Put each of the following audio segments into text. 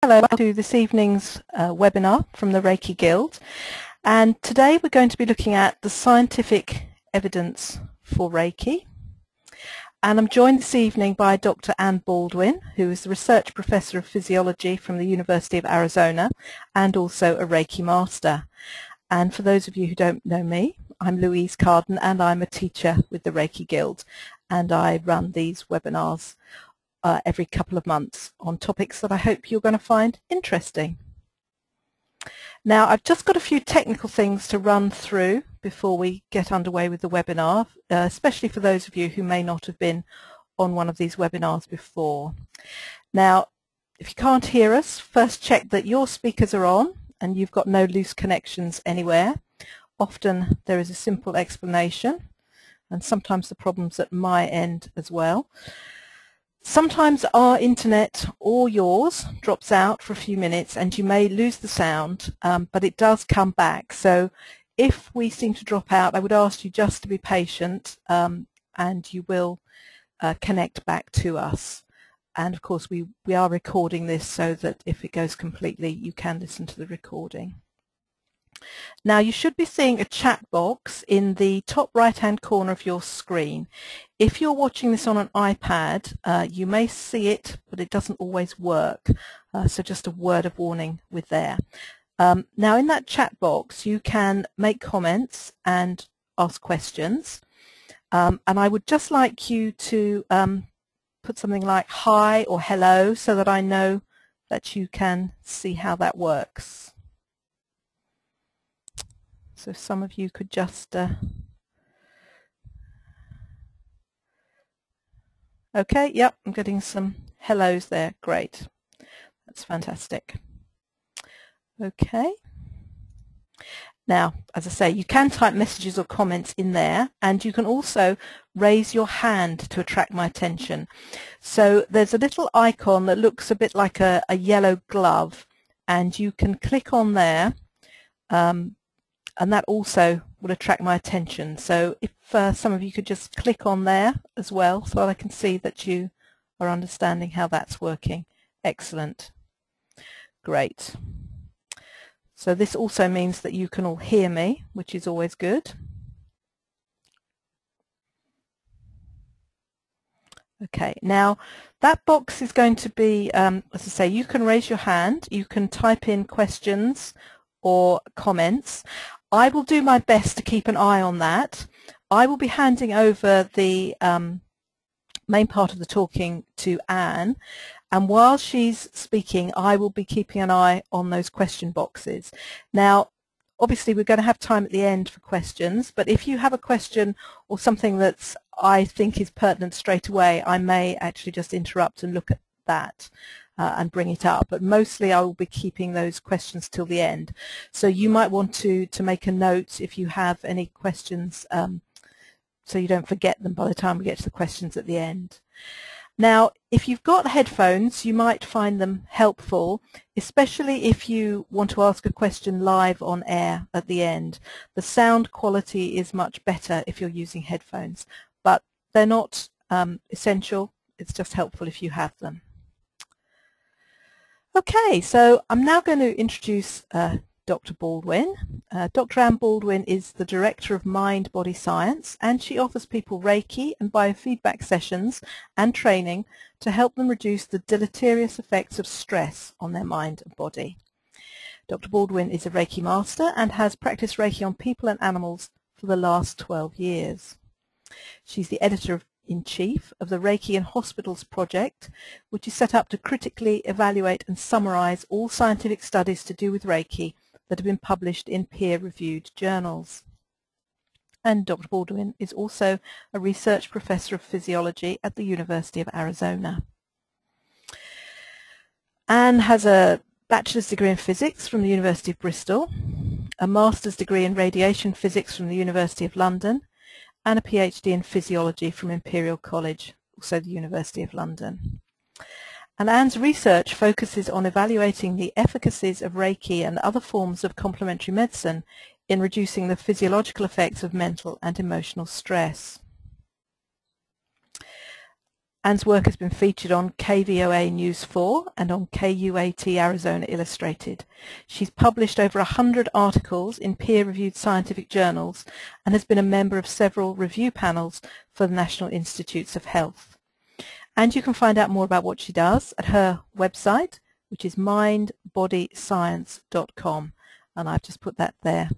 Hello to this evening's webinar from the Reiki Guild, and today we're going to be looking at the scientific evidence for Reiki, and I'm joined this evening by Dr. Ann Baldwin, who is the Research Professor of Physiology from the University of Arizona and also a Reiki Master. And for those of you who don't know me, I'm Louise Carden and I'm a teacher with the Reiki Guild, and I run these webinars every couple of months on topics that I hope you're going to find interesting. Now, I've just got a few technical things to run through before we get underway with the webinar, especially for those of you who may not have been on one of these webinars before. Now, if you can't hear us, first check that your speakers are on and you've got no loose connections anywhere. Often there is a simple explanation, and sometimes the problem's at my end as well. Sometimes our internet or yours drops out for a few minutes and you may lose the sound, but it does come back. So if we seem to drop out, I would ask you just to be patient, and you will connect back to us. And of course we are recording this so that if it goes completely, you can listen to the recording. Now, you should be seeing a chat box in the top right-hand corner of your screen. If you're watching this on an iPad, you may see it, but it doesn't always work. So just a word of warning with there. Now, in that chat box, you can make comments and ask questions. And I would just like you to put something like hi or hello so that I know that you can see how that works. So some of you could just, okay, yep, I'm getting some hellos there, great, that's fantastic. Okay, now, as I say, you can type messages or comments in there, and you can also raise your hand to attract my attention. So there's a little icon that looks a bit like a yellow glove, and you can click on there, and that also will attract my attention. So if some of you could just click on there as well so that I can see that you are understanding how that's working. Excellent. Great. So this also means that you can all hear me, which is always good. Okay, now that box is going to be, as I say, you can raise your hand, you can type in questions or comments. I will do my best to keep an eye on that. I will be handing over the main part of the talking to Anne, and while she's speaking I will be keeping an eye on those question boxes. Now, obviously we're going to have time at the end for questions, but if you have a question or something that I think is pertinent straight away, I may actually just interrupt and look at that and bring it up, but mostly I will be keeping those questions till the end. So you might want to make a note if you have any questions, so you don't forget them by the time we get to the questions at the end. Now, if you've got headphones, you might find them helpful, especially if you want to ask a question live on air at the end. The sound quality is much better if you're using headphones, but they're not essential. It's just helpful if you have them. Okay, so I'm now going to introduce Dr. Baldwin. Dr. Ann Baldwin is the Director of Mind-Body Science, and she offers people Reiki and biofeedback sessions and training to help them reduce the deleterious effects of stress on their mind and body. Dr. Baldwin is a Reiki Master and has practiced Reiki on people and animals for the last 12 years. She's the Editor-in-Chief of the Reiki in Hospitals project, which is set up to critically evaluate and summarize all scientific studies to do with Reiki that have been published in peer-reviewed journals. And Dr. Baldwin is also a Research Professor of Physiology at the University of Arizona. Anne has a bachelor's degree in physics from the University of Bristol, a master's degree in radiation physics from the University of London, and a PhD in physiology from Imperial College, also the University of London. And Anne's research focuses on evaluating the efficacies of Reiki and other forms of complementary medicine in reducing the physiological effects of mental and emotional stress. Ann's work has been featured on KVOA News 4 and on KUAT Arizona Illustrated. She's published over 100 articles in peer-reviewed scientific journals and has been a member of several review panels for the National Institutes of Health. And you can find out more about what she does at her website, which is mindbodyscience.com, and I've just put that there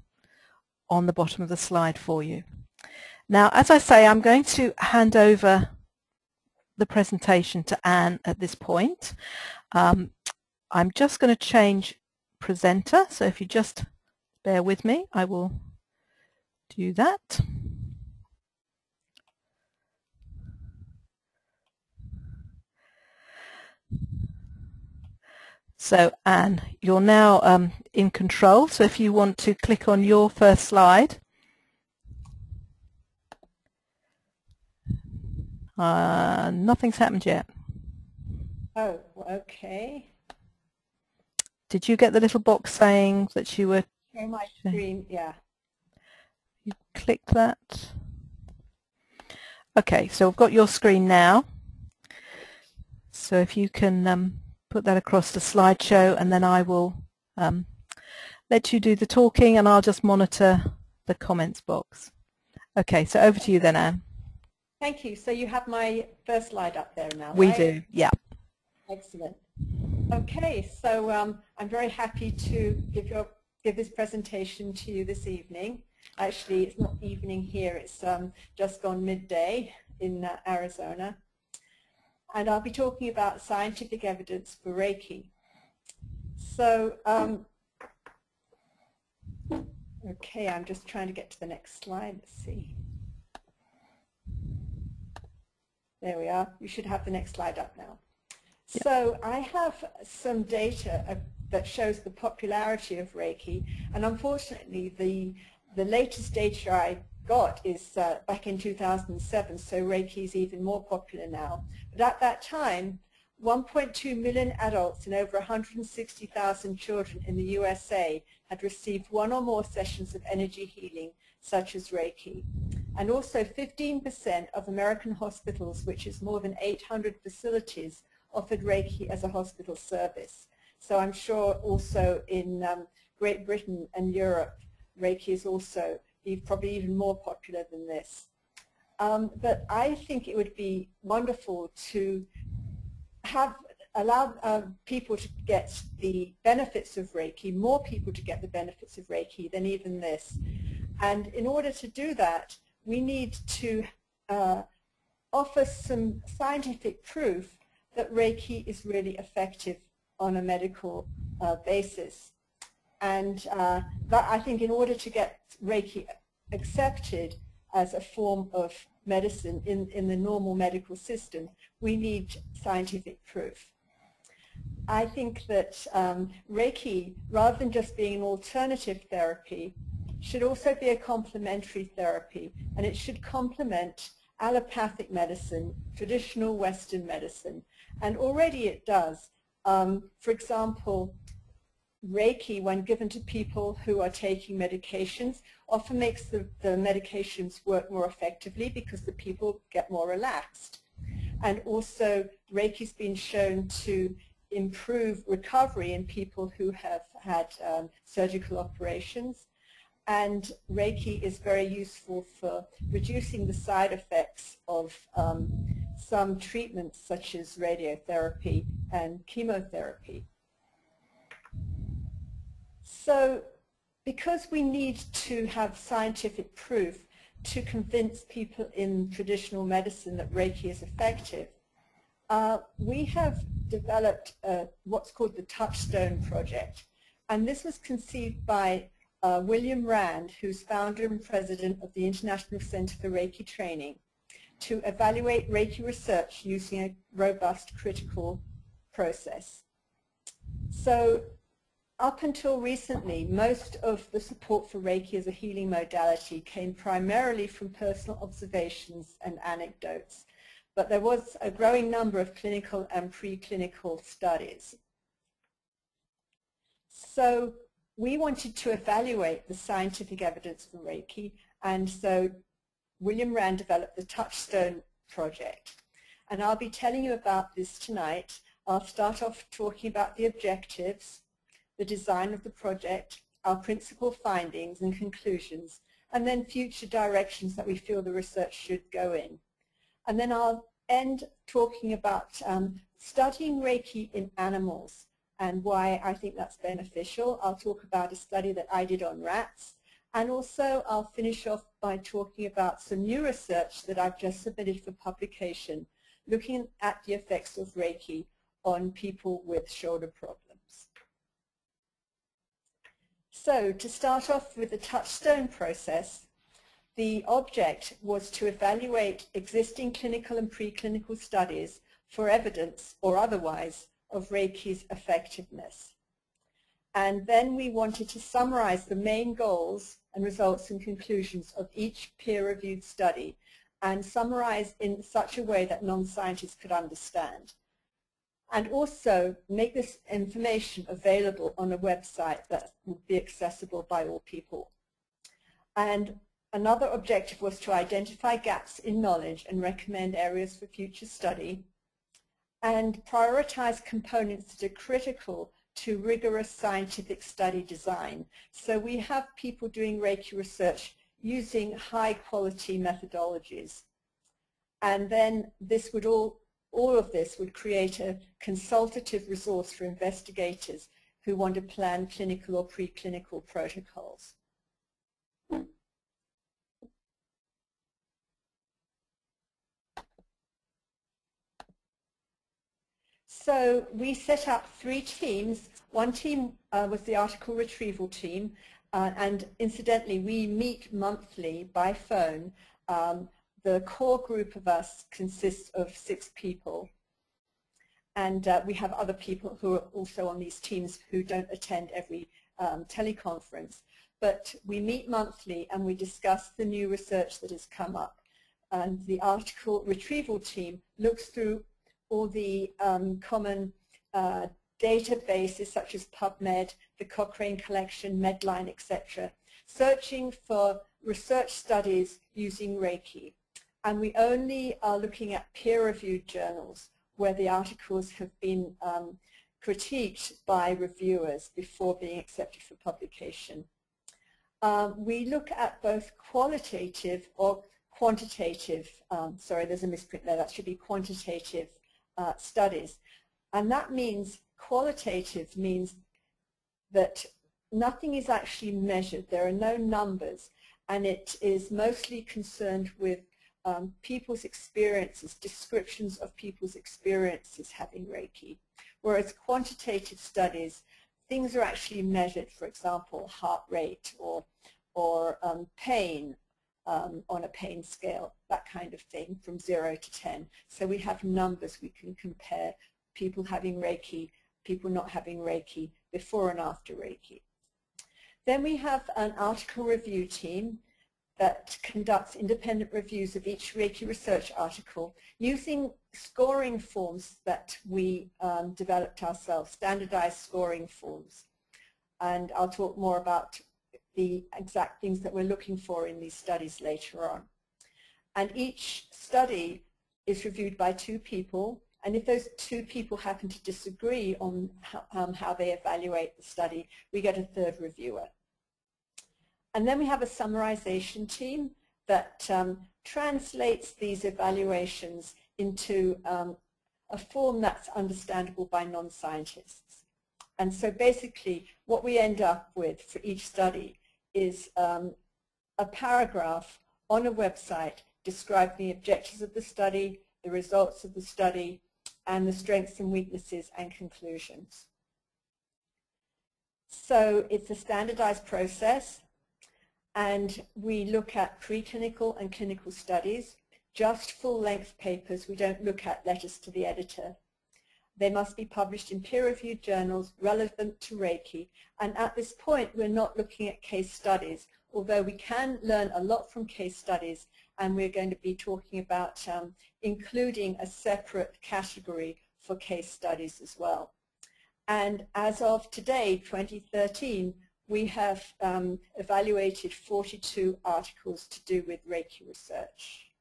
on the bottom of the slide for you. Now, as I say, I'm going to hand over the presentation to Ann at this point. I'm just going to change presenter, so if you just bear with me, I will do that. So Ann, you're now in control, so if you want to click on your first slide. Nothing's happened yet. Oh, okay. Did you get the little box saying that you were... Share my screen, yeah. You clicked that. Okay, so I've got your screen now. So if you can put that across the slideshow, and then I will let you do the talking and I'll just monitor the comments box. Okay, so over to you then, Ann. Thank you. So you have my first slide up there now, We right? do, yeah. Excellent. Okay, so I'm very happy to give this presentation to you this evening. Actually, it's not evening here, it's just gone midday in Arizona. And I'll be talking about scientific evidence for Reiki. So, okay, I'm just trying to get to the next slide. Let's see. There we are. You should have the next slide up now. Yep. So I have some data that shows the popularity of Reiki, and unfortunately the latest data I got is back in 2007, so Reiki is even more popular now. But at that time, 1.2 million adults and over 160,000 children in the USA had received one or more sessions of energy healing, such as Reiki. And also 15% of American hospitals, which is more than 800 facilities, offered Reiki as a hospital service. So I'm sure also in Great Britain and Europe, Reiki is also probably even more popular than this. But I think it would be wonderful to allow people to get the benefits of Reiki, more people to get the benefits of Reiki than even this. And in order to do that, we need to offer some scientific proof that Reiki is really effective on a medical basis. And that, I think, in order to get Reiki accepted as a form of medicine in the normal medical system, we need scientific proof. I think that Reiki, rather than just being an alternative therapy, should also be a complementary therapy, and it should complement allopathic medicine, traditional Western medicine, and already it does. For example, Reiki, when given to people who are taking medications, often makes the medications work more effectively because the people get more relaxed. And also, Reiki's been shown to improve recovery in people who have had surgical operations. And Reiki is very useful for reducing the side effects of some treatments such as radiotherapy and chemotherapy. So because we need to have scientific proof to convince people in traditional medicine that Reiki is effective, we have developed what's called the Touchstone project. And this was conceived by William Rand, who's founder and president of the International Center for Reiki Training, to evaluate Reiki research using a robust critical process. So up until recently, most of the support for Reiki as a healing modality came primarily from personal observations and anecdotes, but there was a growing number of clinical and preclinical studies. So we wanted to evaluate the scientific evidence for Reiki, and so William Rand developed the Touchstone project. and I'll be telling you about this tonight. I'll start off talking about the objectives, the design of the project, our principal findings and conclusions, and then future directions that we feel the research should go in. And then I'll end talking about studying Reiki in animals and why I think that's beneficial. I'll talk about a study that I did on rats, and also I'll finish off by talking about some new research that I've just submitted for publication, looking at the effects of Reiki on people with shoulder problems. So to start off with the Touchstone process, the object was to evaluate existing clinical and preclinical studies for evidence or otherwise of Reiki's effectiveness. And then we wanted to summarize the main goals and results and conclusions of each peer-reviewed study and summarize in such a way that non-scientists could understand. And also make this information available on a website that would be accessible by all people. And another objective was to identify gaps in knowledge and recommend areas for future study, and prioritize components that are critical to rigorous scientific study design. So we have people doing Reiki research using high-quality methodologies. And then this would all of this would create a consultative resource for investigators who want to plan clinical or preclinical protocols. So we set up 3 teams. One team was the article retrieval team, and incidentally we meet monthly by phone. The core group of us consists of 6 people, and we have other people who are also on these teams who don't attend every teleconference. But we meet monthly and we discuss the new research that has come up. And the article retrieval team looks through all the common databases such as PubMed, the Cochrane Collection, Medline, etc., searching for research studies using Reiki. And we only are looking at peer-reviewed journals where the articles have been critiqued by reviewers before being accepted for publication. We look at both qualitative or quantitative, sorry, there's a misprint there, that should be quantitative studies. And that means, qualitative means that nothing is actually measured, there are no numbers, and it is mostly concerned with people's experiences, descriptions of people's experiences having Reiki. Whereas quantitative studies, things are actually measured, for example, heart rate or pain on a pain scale, that kind of thing, from 0 to 10. So we have numbers we can compare, people having Reiki, people not having Reiki, before and after Reiki. Then we have an article review team that conducts independent reviews of each Reiki research article using scoring forms that we developed ourselves, standardized scoring forms. And I'll talk more about the exact things that we're looking for in these studies later on. And each study is reviewed by 2 people, and if those 2 people happen to disagree on how they evaluate the study, we get a 3rd reviewer. And then we have a summarization team that translates these evaluations into a form that's understandable by non-scientists. And so basically what we end up with for each study is a paragraph on a website describing the objectives of the study, the results of the study, and the strengths and weaknesses and conclusions. So it's a standardized process, and we look at preclinical and clinical studies, just full-length papers. We don't look at letters to the editor. They must be published in peer-reviewed journals relevant to Reiki, and at this point we're not looking at case studies, although we can learn a lot from case studies, and we're going to be talking about including a separate category for case studies as well. And as of today, 2013, we have evaluated 42 articles to do with Reiki research.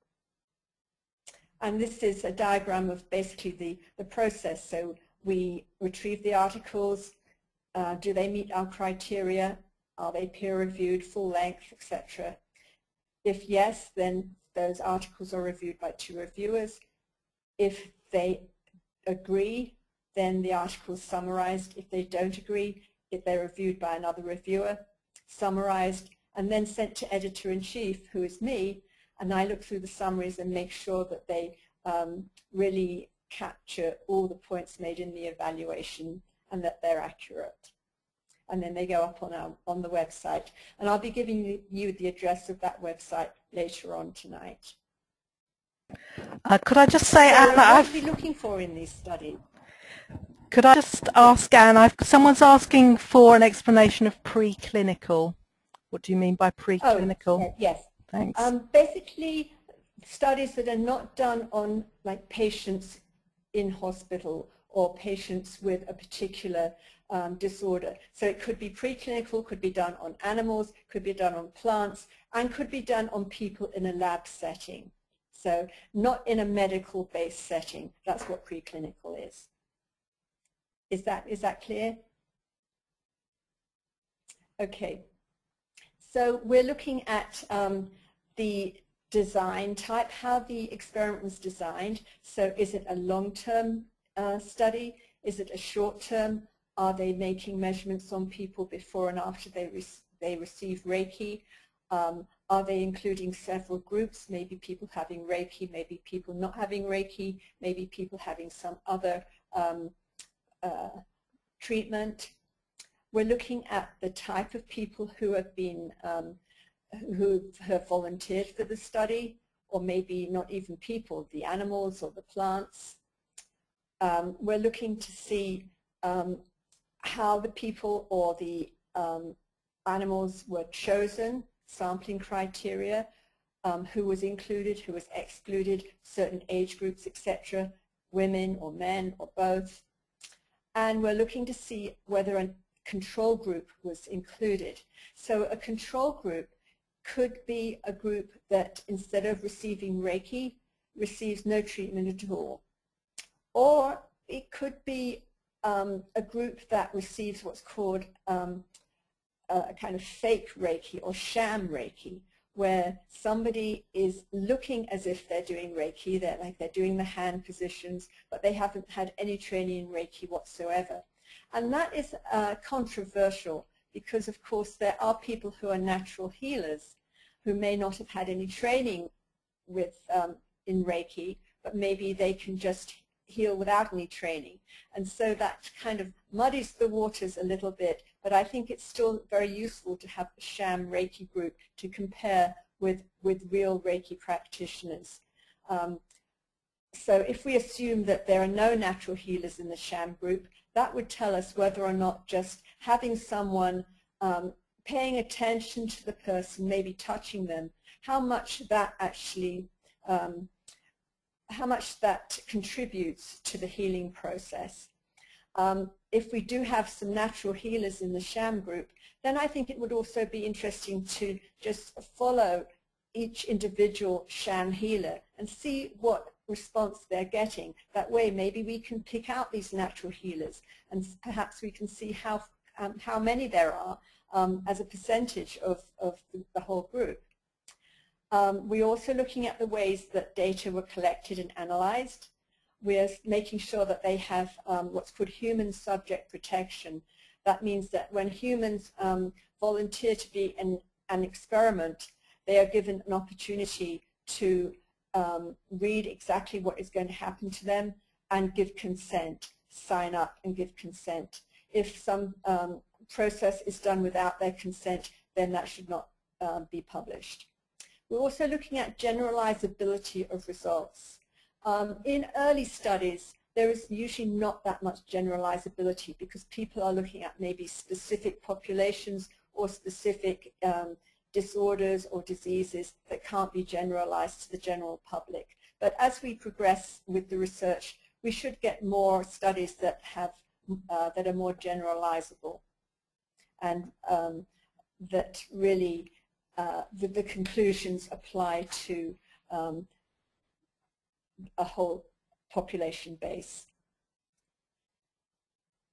And this is a diagram of basically the process. So we retrieve the articles. Do they meet our criteria? Are they peer-reviewed, full length, etc.? If yes, then those articles are reviewed by 2 reviewers. If they agree, then the article is summarized. If they don't agree, if they're reviewed by another reviewer, summarized, and then sent to editor-in-chief, who is me, and I look through the summaries and make sure that they really capture all the points made in the evaluation and that they're accurate. And then they go up on the website. And I'll be giving you the address of that website later on tonight. Could I just say, so Anne, what are we looking for in these studies? Could I just ask Anne, someone's asking for an explanation of preclinical. What do you mean by preclinical? Oh, yes. Thanks. Basically, studies that are not done on like patients in hospital or patients with a particular disorder. So it could be preclinical, could be done on animals, could be done on plants, and could be done on people in a lab setting. So not in a medical-based setting. That's what preclinical is. Is that clear? Okay. So we're looking at the design type, how the experiment was designed. So is it a long-term study? Is it a short-term? Are they making measurements on people before and after they receive Reiki? Are they including several groups, maybe people having Reiki, maybe people not having Reiki, maybe people having some other treatment? We're looking at the type of people who have been who have volunteered for the study, or maybe not even people, the animals or the plants. We're looking to see how the people or the animals were chosen, sampling criteria, who was included, who was excluded, certain age groups, etc., women or men or both. And we're looking to see whether a control group was included. So a control group could be a group that instead of receiving Reiki, receives no treatment at all. Or it could be a group that receives what's called a kind of fake Reiki or sham Reiki, where somebody is looking as if they're doing Reiki, they're doing the hand positions, but they haven't had any training in Reiki whatsoever. And that is controversial because, of course, there are people who are natural healers who may not have had any training with in Reiki, but maybe they can just heal without any training. And so that kind of muddies the waters a little bit, but I think it's still very useful to have a sham Reiki group to compare with real Reiki practitioners. So if we assume that there are no natural healers in the sham group, that would tell us whether or not just having someone paying attention to the person, maybe touching them, how much that actually how much that contributes to the healing process. If we do have some natural healers in the sham group, then I think it would also be interesting to just follow each individual sham healer and see what response they're getting. That way maybe we can pick out these natural healers and perhaps we can see how many there are as a percentage of the whole group. We're also looking at the ways that data were collected and analyzed. We're making sure that they have what's called human subject protection. That means that when humans volunteer to be in an experiment, they are given an opportunity to read exactly what is going to happen to them and give consent, sign up and give consent. If some process is done without their consent, then that should not be published. We're also looking at generalizability of results. In early studies, there is usually not that much generalizability because people are looking at maybe specific populations or specific disorders or diseases that can't be generalized to the general public. But as we progress with the research, we should get more studies that have that are more generalizable and that really the conclusions apply to a whole population base.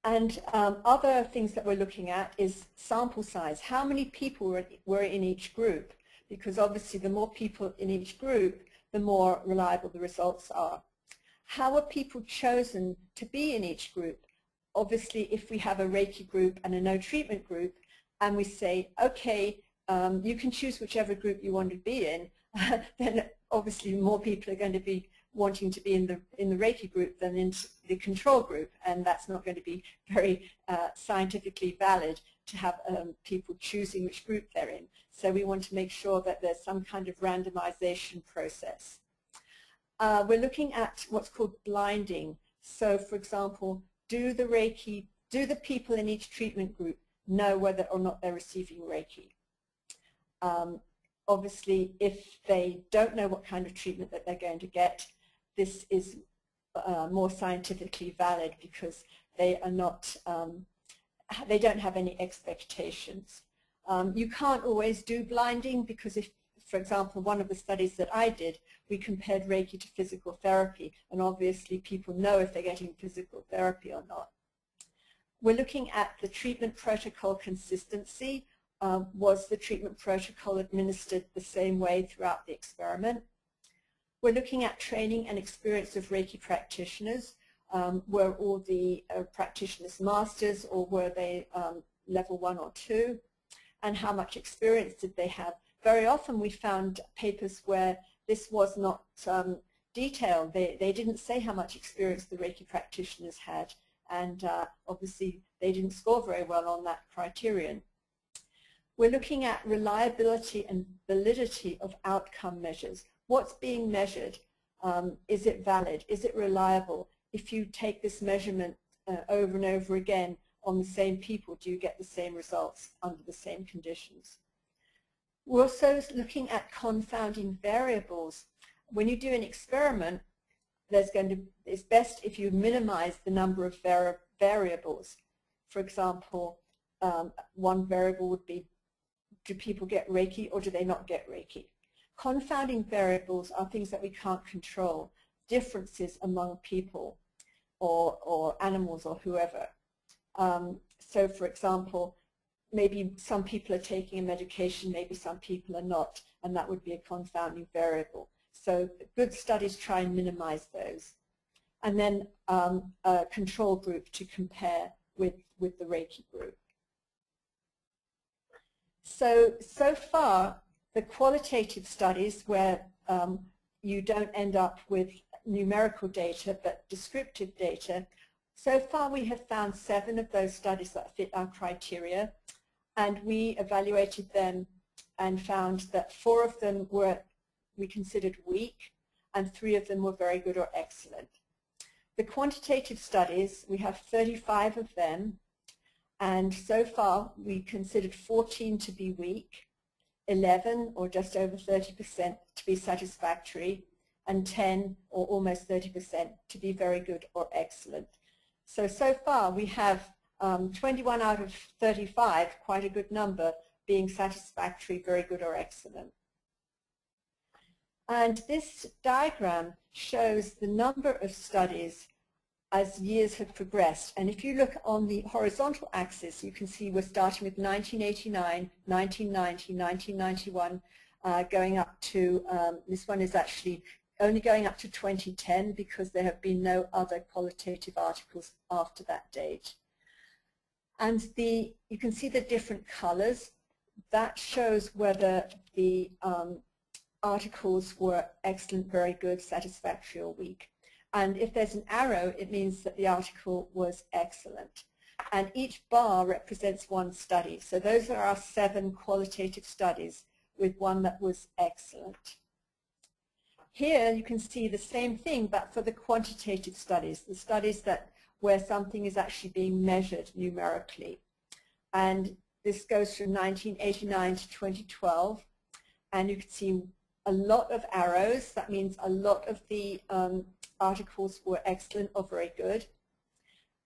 And other things that we're looking at is sample size. How many people were in each group? Because obviously the more people in each group, the more reliable the results are. How are people chosen to be in each group? Obviously, if we have a Reiki group and a no treatment group, and we say, okay, you can choose whichever group you want to be in, then obviously more people are going to be wanting to be in the Reiki group than in the control group, and that's not going to be very scientifically valid to have people choosing which group they're in. So we want to make sure that there's some kind of randomization process. We're looking at what's called blinding. So, for example, do the people in each treatment group know whether or not they're receiving Reiki? Obviously, if they don't know what kind of treatment that they're going to get, this is more scientifically valid because they are not, they don't have any expectations. You can't always do blinding because if, for example, one of the studies that I did, we compared Reiki to physical therapy, and obviously people know if they're getting physical therapy or not. We're looking at the treatment protocol consistency. Was the treatment protocol administered the same way throughout the experiment? We're looking at training and experience of Reiki practitioners. Were all the practitioners masters, or were they level 1 or 2? And how much experience did they have? Very often we found papers where this was not detailed. They didn't say how much experience the Reiki practitioners had, and obviously they didn't score very well on that criterion. We're looking at reliability and validity of outcome measures. What's being measured? Is it valid? Is it reliable? If you take this measurement over and over again on the same people, do you get the same results under the same conditions? We're also looking at confounding variables. When you do an experiment, it's best if you minimize the number of variables. For example, one variable would be, do people get Reiki or do they not get Reiki? Confounding variables are things that we can't control, differences among people or animals or whoever. So for example, maybe some people are taking a medication, maybe some people are not, and that would be a confounding variable. So good studies try and minimize those. And then a control group to compare with the Reiki group. So far, the qualitative studies where you don't end up with numerical data but descriptive data, so far we have found 7 of those studies that fit our criteria, and we evaluated them and found that 4 of them we considered weak and 3 of them were very good or excellent. The quantitative studies, we have 35 of them, and so far we considered 14 to be weak, 11 or just over 30% to be satisfactory, and 10 or almost 30% to be very good or excellent. So far we have 21 out of 35, quite a good number, being satisfactory, very good or excellent. And this diagram shows the number of studies as years have progressed. And if you look on the horizontal axis, you can see we're starting with 1989, 1990, 1991, going up to, this one is actually only going up to 2010 because there have been no other qualitative articles after that date. And you can see the different colors. That shows whether the articles were excellent, very good, satisfactory, or weak. And if there's an arrow, it means that the article was excellent. And each bar represents one study. So those are our 7 qualitative studies with one that was excellent. Here you can see the same thing, but for the quantitative studies, the studies where something is actually being measured numerically. And this goes from 1989 to 2012. And you can see a lot of arrows. That means a lot of the articles were excellent or very good.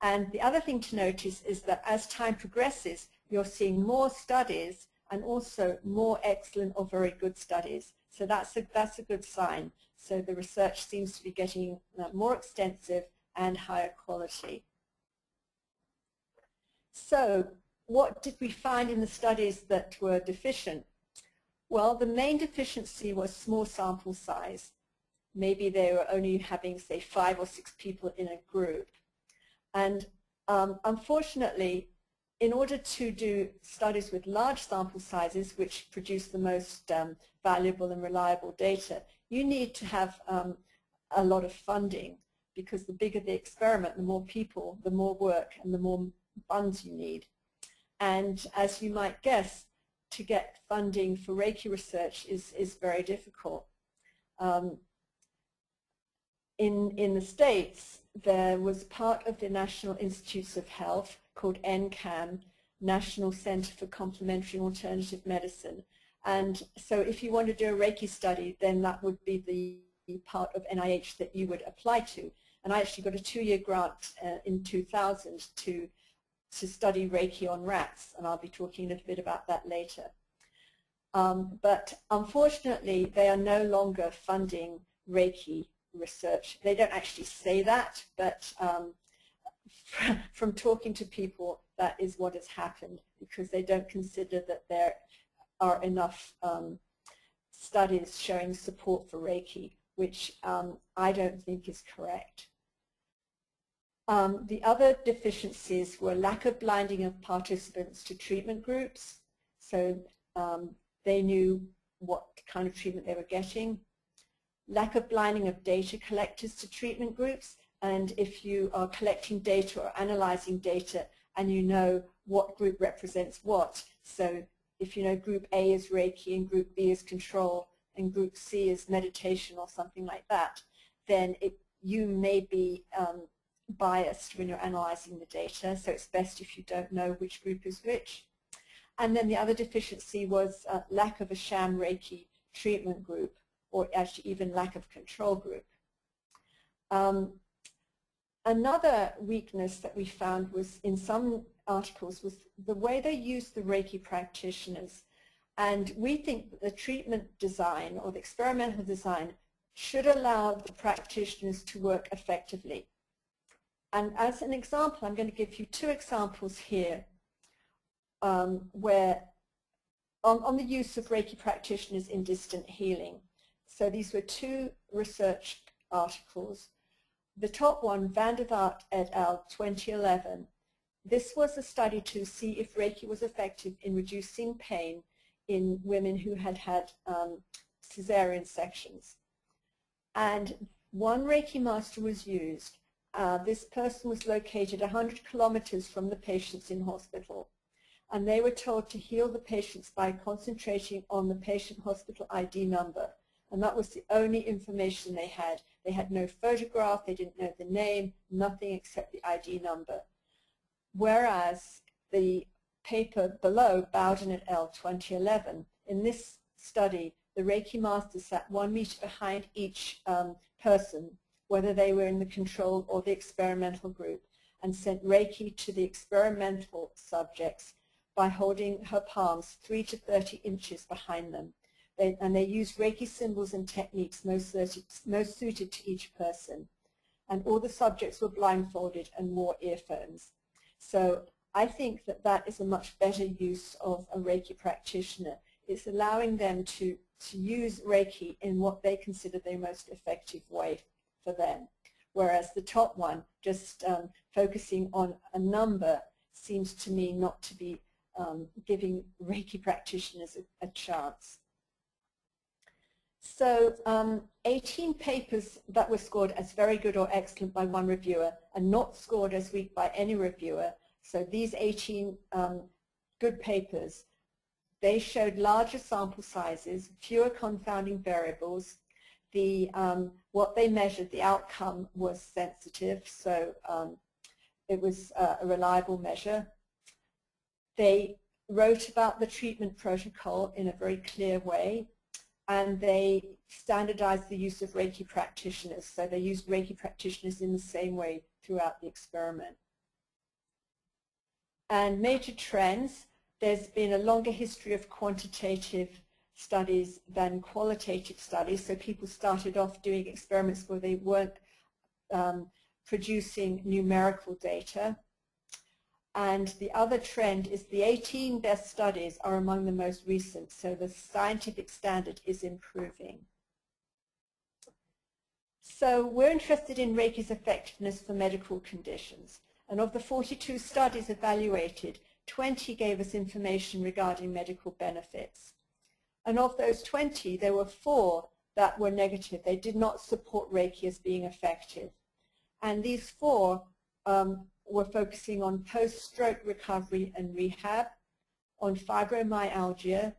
And the other thing to notice is that as time progresses, you're seeing more studies and also more excellent or very good studies. So that's a good sign. So the research seems to be getting more extensive and higher quality. So what did we find in the studies that were deficient? Well, the main deficiency was small sample size. Maybe they were only having, say, 5 or 6 people in a group. And unfortunately, in order to do studies with large sample sizes, which produce the most valuable and reliable data, you need to have a lot of funding, because the bigger the experiment, the more people, the more work, and the more funds you need. And as you might guess, to get funding for Reiki research is very difficult. In the States, there was part of the National Institutes of Health called NCAM, National Center for Complementary and Alternative Medicine. And so if you want to do a Reiki study, then that would be the part of NIH that you would apply to. And I actually got a 2-year grant in 2000 to study Reiki on rats, and I'll be talking a little bit about that later. But unfortunately, they are no longer funding Reiki research. They don't actually say that, but from talking to people, that is what has happened, because they don't consider that there are enough studies showing support for Reiki, which I don't think is correct. The other deficiencies were lack of blinding of participants to treatment groups, so they knew what kind of treatment they were getting. Lack of blinding of data collectors to treatment groups, and if you are collecting data or analyzing data and you know what group represents what, so if you know group A is Reiki and group B is control and group C is meditation or something like that, then you may be biased when you're analyzing the data, so it's best if you don't know which group is which. And then the other deficiency was lack of a sham Reiki treatment group, or actually even lack of control group. Another weakness that we found was in some articles was the way they used the Reiki practitioners. And we think that the treatment design or the experimental design should allow the practitioners to work effectively. And as an example, I'm going to give you 2 examples here where on the use of Reiki practitioners in distant healing. So these were 2 research articles. The top one, Van der Vaart et al. 2011. This was a study to see if Reiki was effective in reducing pain in women who had had cesarean sections. And one Reiki master was used. This person was located 100 kilometers from the patients in hospital. And they were told to heal the patients by concentrating on the patient hospital ID number. And that was the only information they had. They had no photograph, they didn't know the name, nothing except the ID number. Whereas the paper below, Baldwin et al. 2011, in this study, the Reiki master sat 1 meter behind each person, whether they were in the control or the experimental group, and sent Reiki to the experimental subjects by holding her palms 3 to 30 inches behind them. And they used Reiki symbols and techniques most suited to each person. And all the subjects were blindfolded and wore earphones. So I think that that is a much better use of a Reiki practitioner. It's allowing them to use Reiki in what they consider the most effective way for them. Whereas the top one, just focusing on a number, seems to me not to be giving Reiki practitioners a chance. So 18 papers that were scored as very good or excellent by one reviewer and not scored as weak by any reviewer. So these 18 good papers, they showed larger sample sizes, fewer confounding variables. What they measured, the outcome was sensitive, so it was a reliable measure. They wrote about the treatment protocol in a very clear way, and they standardized the use of Reiki practitioners. So they used Reiki practitioners in the same way throughout the experiment. And major trends, there's been a longer history of quantitative studies than qualitative studies. So people started off doing experiments where they weren't producing numerical data. And the other trend is the 18 best studies are among the most recent, so the scientific standard is improving. So we're interested in Reiki's effectiveness for medical conditions. And of the 42 studies evaluated, 20 gave us information regarding medical benefits. And of those 20, there were 4 that were negative. They did not support Reiki as being effective. And these 4 were focusing on post-stroke recovery and rehab, on fibromyalgia,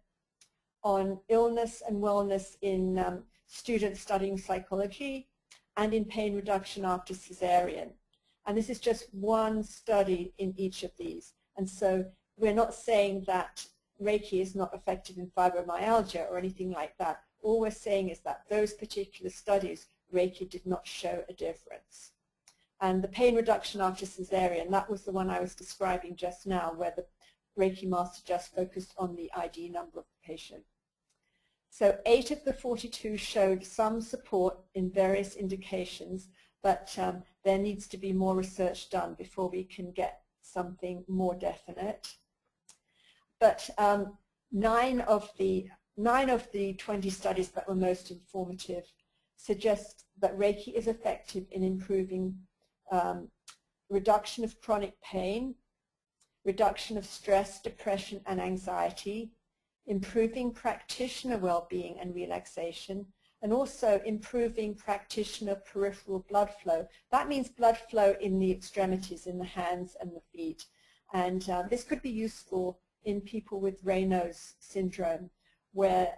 on illness and wellness in students studying psychology, and in pain reduction after cesarean. And this is just one study in each of these. And so we're not saying that Reiki is not effective in fibromyalgia or anything like that. All we're saying is that those particular studies, Reiki did not show a difference. And the pain reduction after cesarean, that was the one I was describing just now, where the Reiki master just focused on the ID number of the patient. So 8 of the 42 showed some support in various indications, but there needs to be more research done before we can get something more definite. But 9 of the 20 studies that were most informative suggest that Reiki is effective in improving reduction of chronic pain, reduction of stress, depression, and anxiety, improving practitioner well-being and relaxation, and also improving practitioner peripheral blood flow. That means blood flow in the extremities, in the hands and the feet. And this could be useful in people with Raynaud's syndrome, where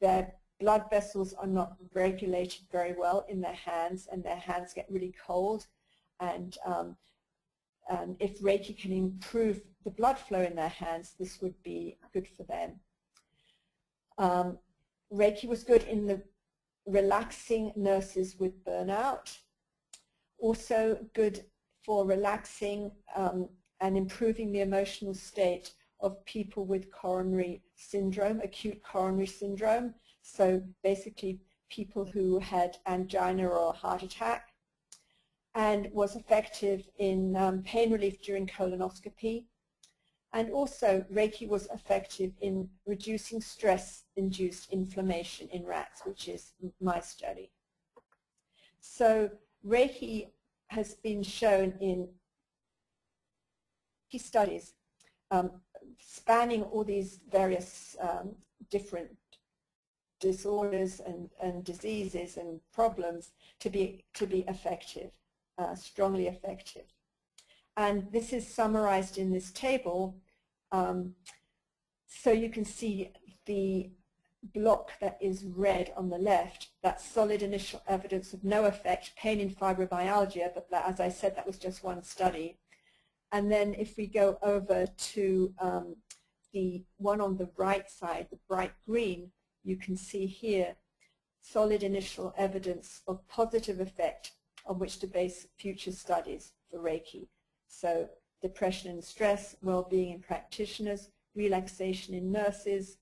their blood vessels are not regulated very well in their hands, and their hands get really cold. And if Reiki can improve the blood flow in their hands, this would be good for them. Reiki was good in the relaxing nurses with burnout, also good for relaxing and improving the emotional state of people with coronary syndrome, acute coronary syndrome, so basically people who had angina or a heart attack, and was effective in pain relief during colonoscopy. And also, Reiki was effective in reducing stress-induced inflammation in rats, which is my study. So Reiki has been shown in studies spanning all these various different disorders and diseases and problems to be effective, strongly effective. And this is summarized in this table. So you can see the block that is red on the left, that's solid initial evidence of no effect, pain in fibromyalgia, but that, as I said, that was just one study. And then if we go over to the one on the right side, the bright green, you can see here solid initial evidence of positive effect on which to base future studies for Reiki. So depression and stress, well-being in practitioners, relaxation in nurses,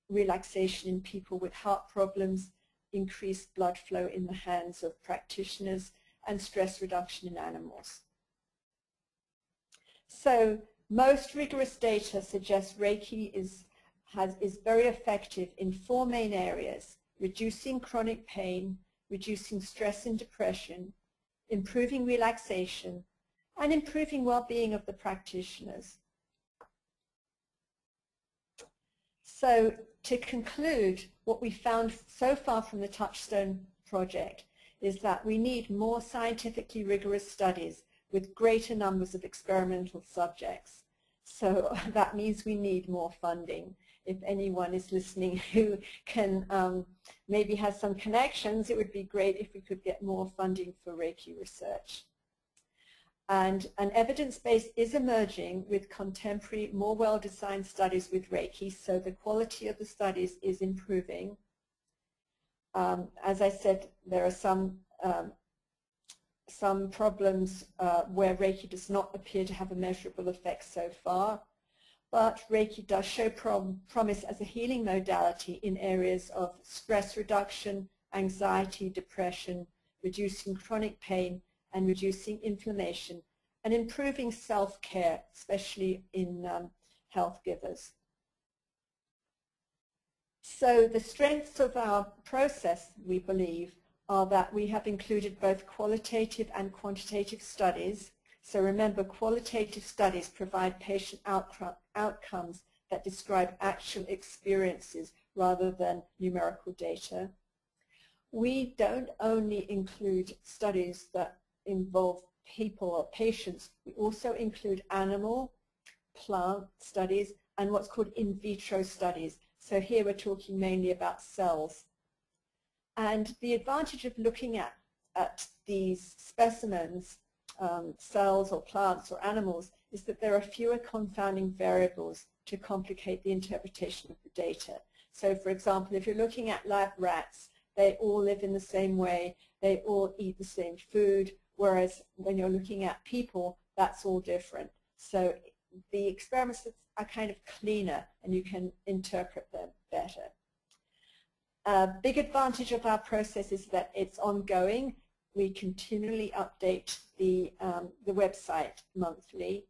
relaxation in people with heart problems, increased blood flow in the hands of practitioners, and stress reduction in animals. So most rigorous data suggests Reiki is very effective in 4 main areas: reducing chronic pain, reducing stress and depression, improving relaxation, and improving well-being of the practitioners. So to conclude, what we found so far from the Touchstone project is that we need more scientifically rigorous studies with greater numbers of experimental subjects. So that means we need more funding. If anyone is listening who can maybe has some connections, it would be great if we could get more funding for Reiki research. And an evidence base is emerging with contemporary, more well-designed studies with Reiki, so the quality of the studies is improving. As I said, there are some problems where Reiki does not appear to have a measurable effect so far. but Reiki does show promise as a healing modality in areas of stress reduction, anxiety, depression, reducing chronic pain, and reducing inflammation, and improving self-care, especially in health givers. So the strengths of our process, we believe, are that we have included both qualitative and quantitative studies. So remember, qualitative studies provide patient outcomes that describe actual experiences rather than numerical data. We don't only include studies that involve people or patients, we also include animal, plant studies, and what's called in vitro studies. So here we're talking mainly about cells. And the advantage of looking at these specimens, cells or plants or animals, is that there are fewer confounding variables to complicate the interpretation of the data. So for example, if you're looking at live rats, they all live in the same way, they all eat the same food, whereas when you're looking at people, that's all different. So the experiments are kind of cleaner and you can interpret them better. A big advantage of our process is that it's ongoing. We continually update the website monthly.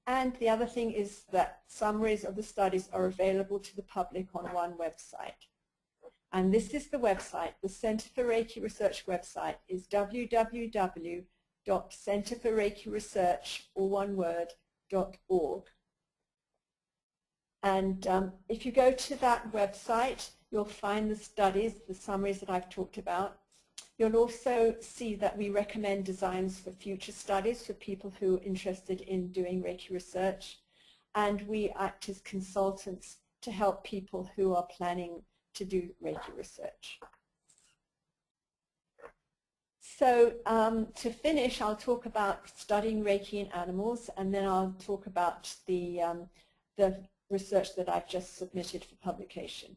And the other thing is that summaries of the studies are available to the public on one website. And this is the website. The Center for Reiki Research website is www.centerforreikiresearch, all one word, .org. And if you go to that website, you'll find the studies, the summaries that I've talked about. You'll also see that we recommend designs for future studies for people who are interested in doing Reiki research. And we act as consultants to help people who are planning to do Reiki research. So to finish, I'll talk about studying Reiki in animals, and then I'll talk about the research that I've just submitted for publication.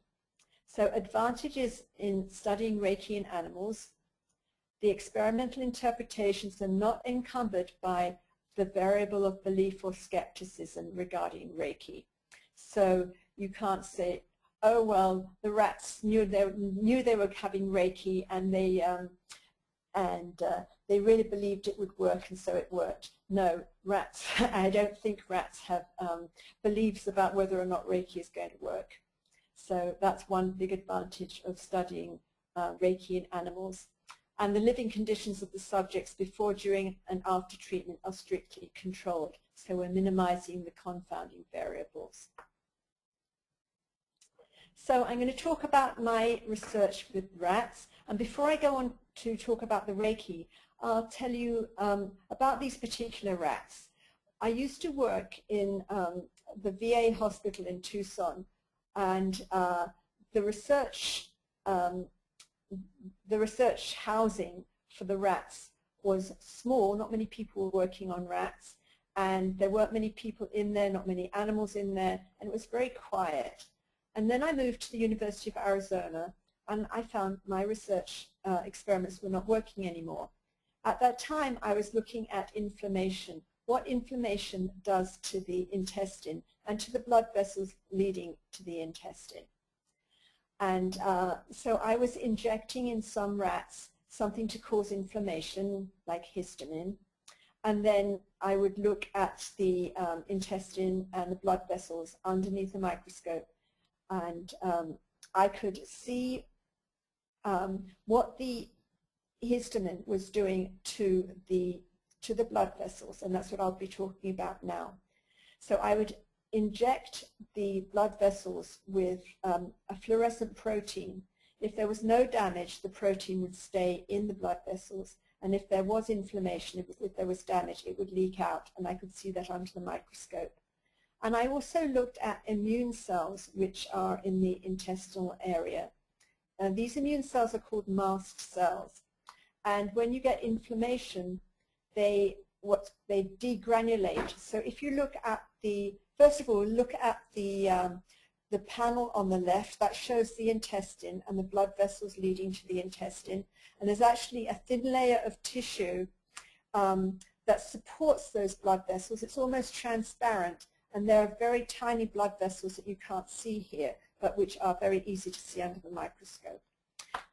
So advantages in studying Reiki in animals: the experimental interpretations are not encumbered by the variable of belief or skepticism regarding Reiki. So you can't say, oh well, the rats knew they were having Reiki and they really believed it would work, and so it worked. No, rats, I don't think rats have beliefs about whether or not Reiki is going to work. So that's one big advantage of studying Reiki in animals. And the living conditions of the subjects before, during, and after treatment are strictly controlled. So we're minimizing the confounding variables. So I'm going to talk about my research with rats. And before I go on to talk about the Reiki, I'll tell you about these particular rats. I used to work in the VA hospital in Tucson, and the research housing for the rats was small. Not many people were working on rats, and there weren't many people in there, not many animals in there, and it was very quiet. And then I moved to the University of Arizona, and I found my research experiments were not working anymore. At that time, I was looking at inflammation, what inflammation does to the intestine and to the blood vessels leading to the intestine. And so I was injecting in some rats something to cause inflammation, like histamine, and then I would look at the intestine and the blood vessels underneath the microscope, and I could see what the histamine was doing to the blood vessels, and that's what I'll be talking about now. So I would inject the blood vessels with a fluorescent protein. If there was no damage, the protein would stay in the blood vessels, and if there was inflammation, if there was damage, it would leak out, and I could see that under the microscope. And I also looked at immune cells, which are in the intestinal area. And these immune cells are called mast cells. And when you get inflammation, they degranulate. So if you look at first of all, look at the panel on the left. That shows the intestine and the blood vessels leading to the intestine. And there's actually a thin layer of tissue that supports those blood vessels. It's almost transparent. And there are very tiny blood vessels that you can't see here, but which are very easy to see under the microscope.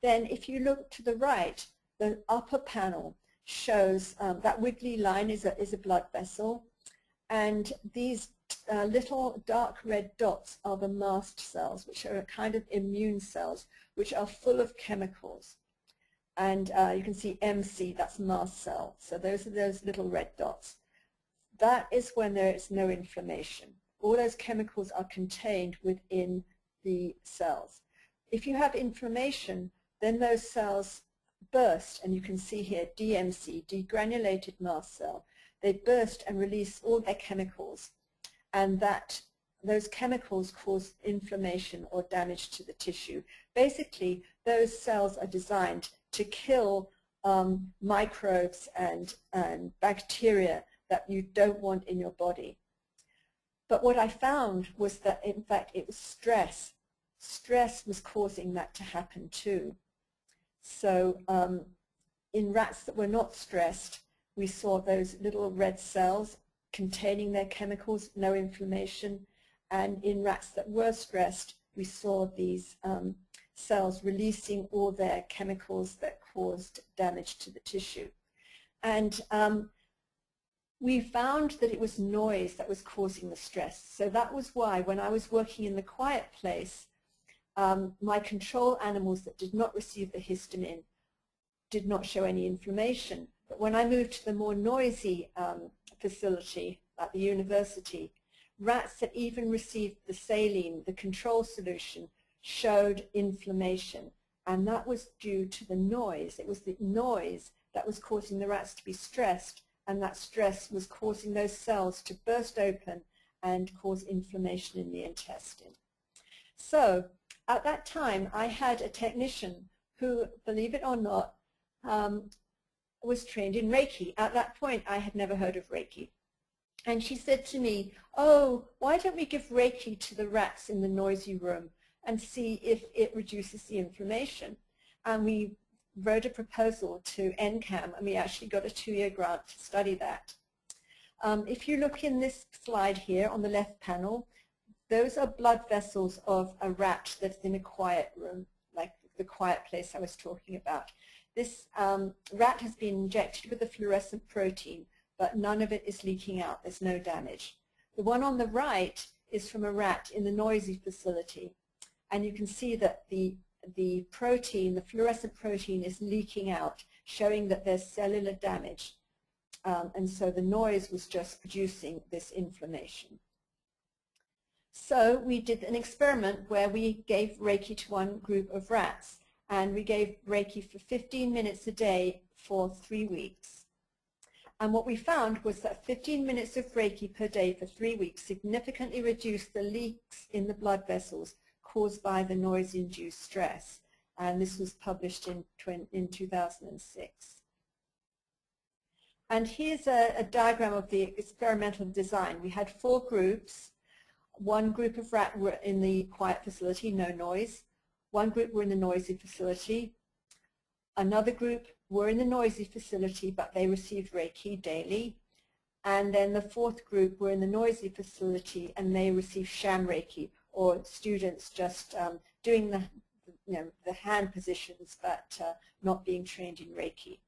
Then if you look to the right, the upper panel shows that wiggly line is a blood vessel, and these little dark red dots are the mast cells, which are a kind of immune cells, which are full of chemicals. And you can see MC, that's mast cell. So those are those little red dots. That is when there is no inflammation. All those chemicals are contained within the cells. If you have inflammation, then those cells burst, and you can see here DMC, degranulated mast cell. They burst and release all their chemicals, and those chemicals cause inflammation or damage to the tissue. Basically, those cells are designed to kill microbes and bacteria that you don't want in your body. But what I found was that, in fact, it was stress. Stress was causing that to happen too. So in rats that were not stressed, we saw those little red cells containing their chemicals, no inflammation. And in rats that were stressed, we saw these cells releasing all their chemicals that caused damage to the tissue. And we found that it was noise that was causing the stress. So that was why when I was working in the quiet place, my control animals that did not receive the histamine did not show any inflammation. But when I moved to the more noisy facility at the university, rats that even received the saline, the control solution, showed inflammation. And that was due to the noise. It was the noise that was causing the rats to be stressed, and that stress was causing those cells to burst open and cause inflammation in the intestine. So at that time, I had a technician who, believe it or not, was trained in Reiki. At that point, I had never heard of Reiki. And she said to me, oh, why don't we give Reiki to the rats in the noisy room and see if it reduces the inflammation? And we wrote a proposal to NCAM, and we actually got a 2-year grant to study that. If you look in this slide here on the left panel, those are blood vessels of a rat that's in a quiet room, like the quiet place I was talking about. This rat has been injected with a fluorescent protein, but none of it is leaking out. There's no damage. The one on the right is from a rat in the noisy facility, and you can see that the protein, the fluorescent protein, is leaking out, showing that there's cellular damage. And so the noise was just producing this inflammation. So we did an experiment where we gave Reiki to one group of rats, and we gave Reiki for 15 minutes a day for 3 weeks. And what we found was that 15 minutes of Reiki per day for 3 weeks significantly reduced the leaks in the blood vessels caused by the noise-induced stress. And this was published in 2006. And here's a diagram of the experimental design. We had 4 groups. One group of rats were in the quiet facility, no noise. One group were in the noisy facility. Another group were in the noisy facility, but they received Reiki daily. And then the 4th group were in the noisy facility, and they received sham Reiki, or students just doing the hand positions, but not being trained in Reiki.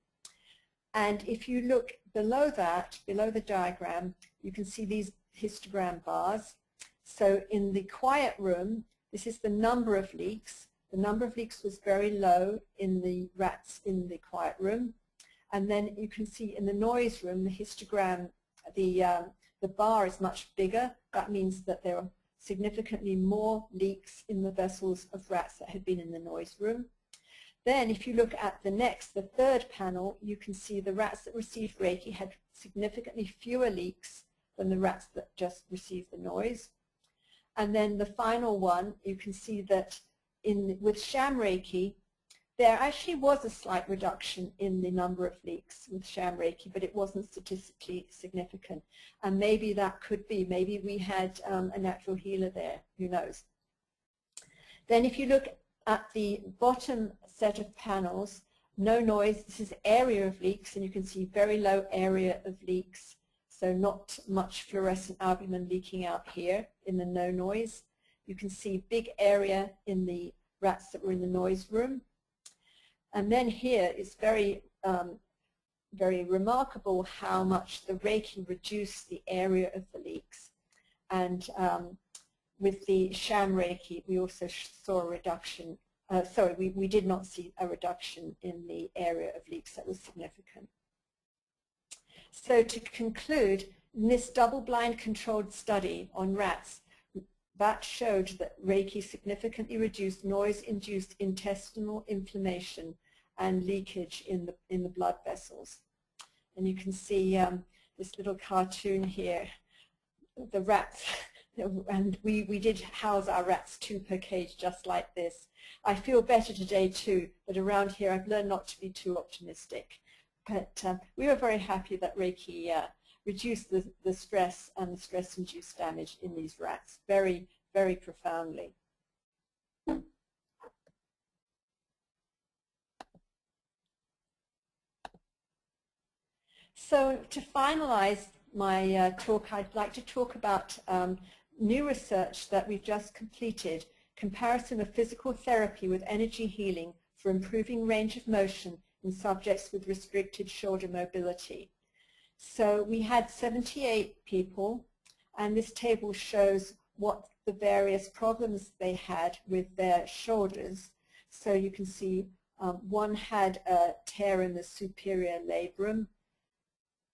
And if you look below that, below the diagram, you can see these histogram bars. So in the quiet room, this is the number of leaks. The number of leaks was very low in the rats in the quiet room. And then you can see in the noise room, the histogram, the bar is much bigger. That means that there are significantly more leaks in the vessels of rats that had been in the noise room. Then if you look at the 3rd panel, you can see the rats that received Reiki had significantly fewer leaks than the rats that just received the noise. And then the final one, you can see that with sham Reiki, there actually was a slight reduction in the number of leaks with sham Reiki, but it wasn't statistically significant. And maybe that could be, maybe we had a natural healer there, who knows. Then if you look at the bottom set of panels, no noise, this is area of leaks, and you can see very low area of leaks. so not much fluorescent albumin leaking out here in the no noise. You can see big area in the rats that were in the noise room. And then here it's very, very remarkable how much the Reiki reduced the area of the leaks. And with the sham Reiki, we also saw a reduction. We did not see a reduction in the area of leaks that was significant. So to conclude, in this double-blind controlled study on rats, that showed that Reiki significantly reduced noise-induced intestinal inflammation and leakage in the blood vessels. And you can see this little cartoon here, the rats, and we did house our rats 2 per cage just like this. I feel better today too, but around here I've learned not to be too optimistic. But we were very happy that Reiki reduced the stress and the stress-induced damage in these rats very, very profoundly. So to finalize my talk, I'd like to talk about new research that we've just completed, comparison of physical therapy with energy healing for improving range of motion in subjects with restricted shoulder mobility. So we had 78 people, and this table shows what the various problems they had with their shoulders. So you can see one had a tear in the superior labrum,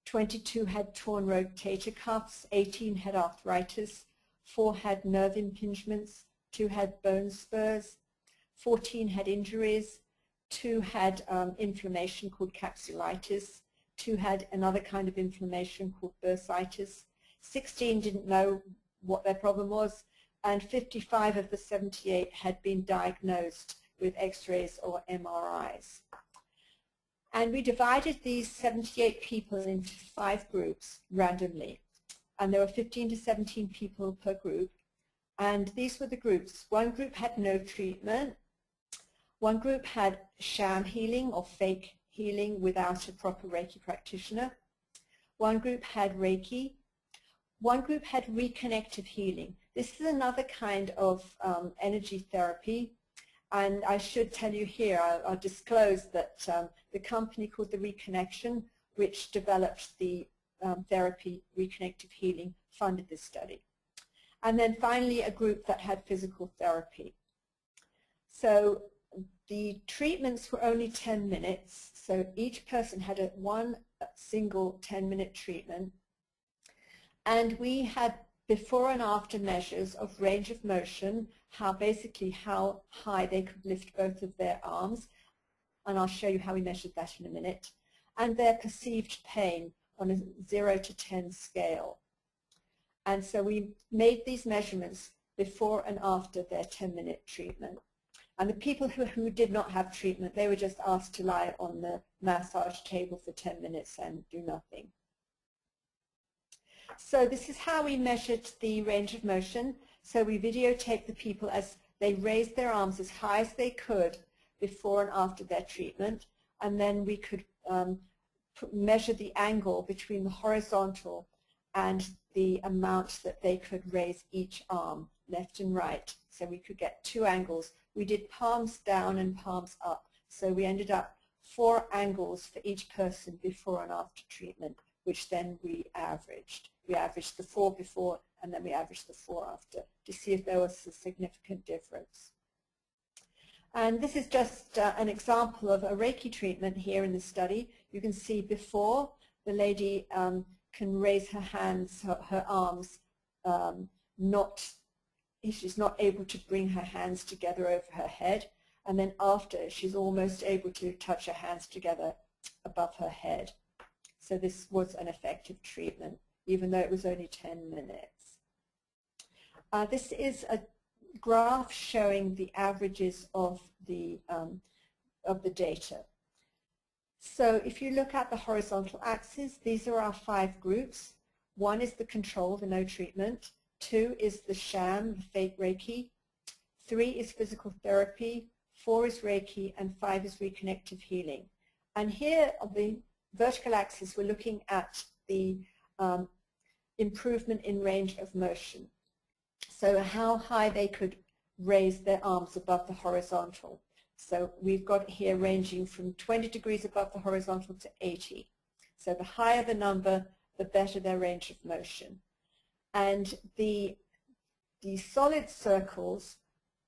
22 had torn rotator cuffs, 18 had arthritis, 4 had nerve impingements, 2 had bone spurs, 14 had injuries, 2 had inflammation called capsulitis, 2 had another kind of inflammation called bursitis, 16 didn't know what their problem was, and 55 of the 78 had been diagnosed with X-rays or MRIs. And we divided these 78 people into 5 groups randomly. And there were 15 to 17 people per group. And these were the groups. One group had no treatment. One group had sham healing or fake healing without a proper Reiki practitioner. One group had Reiki. One group had reconnective healing. This is another kind of energy therapy. And I should tell you here, I'll disclose that the company called The Reconnection, which developed the therapy reconnective healing, funded this study. And then finally a group that had physical therapy. So the treatments were only 10 minutes, so each person had one single 10-minute treatment. And we had before and after measures of range of motion, basically how high they could lift both of their arms, and I'll show you how we measured that in a minute, and their perceived pain on a 0 to 10 scale. And so we made these measurements before and after their 10-minute treatment. And the people who did not have treatment, they were just asked to lie on the massage table for 10 minutes and do nothing. So this is how we measured the range of motion. So we videotaped the people as they raised their arms as high as they could before and after their treatment. And then we could measure the angle between the horizontal and the amount that they could raise each arm, left and right. So we could get 2 angles. We did palms down and palms up. So we ended up 4 angles for each person before and after treatment, which then we averaged. We averaged the 4 before and then we averaged the 4 after to see if there was a significant difference. And this is just an example of a Reiki treatment here in the study. You can see before the lady can raise her hands, her arms, she's not able to bring her hands together over her head. And then after, she's almost able to touch her hands together above her head. So this was an effective treatment, even though it was only 10 minutes. This is a graph showing the averages of the data. So if you look at the horizontal axis, these are our 5 groups. 1 is the control, the no treatment. 2 is the sham, the fake Reiki. 3 is physical therapy. 4 is Reiki, and 5 is reconnective healing. And here on the vertical axis, we're looking at the improvement in range of motion. So how high they could raise their arms above the horizontal. So we've got here ranging from 20 degrees above the horizontal to 80. So the higher the number, the better their range of motion. And the solid circles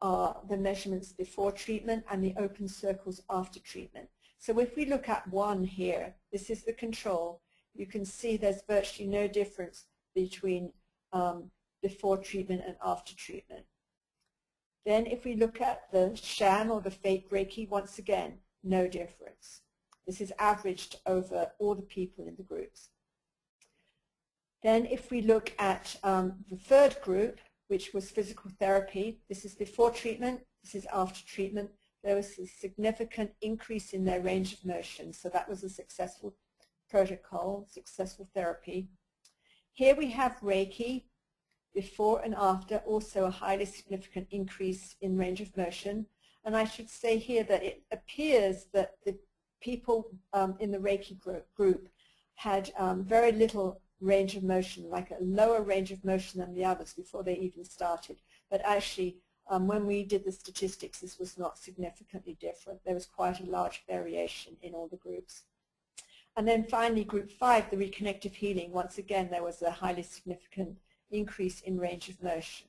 are the measurements before treatment and the open circles after treatment. So if we look at one here, this is the control, you can see there's virtually no difference between before treatment and after treatment. Then if we look at the sham or the fake Reiki, once again, no difference. This is averaged over all the people in the groups. Then if we look at the third group, which was physical therapy, this is before treatment, this is after treatment, there was a significant increase in their range of motion. So that was a successful protocol, successful therapy. Here we have Reiki, before and after, also a highly significant increase in range of motion. And I should say here that it appears that the people in the Reiki group had very little range of motion, like a lower range of motion than the others before they even started. But actually, when we did the statistics, this was not significantly different. There was quite a large variation in all the groups. And then finally, group 5, the reconnective healing, once again, there was a highly significant increase in range of motion.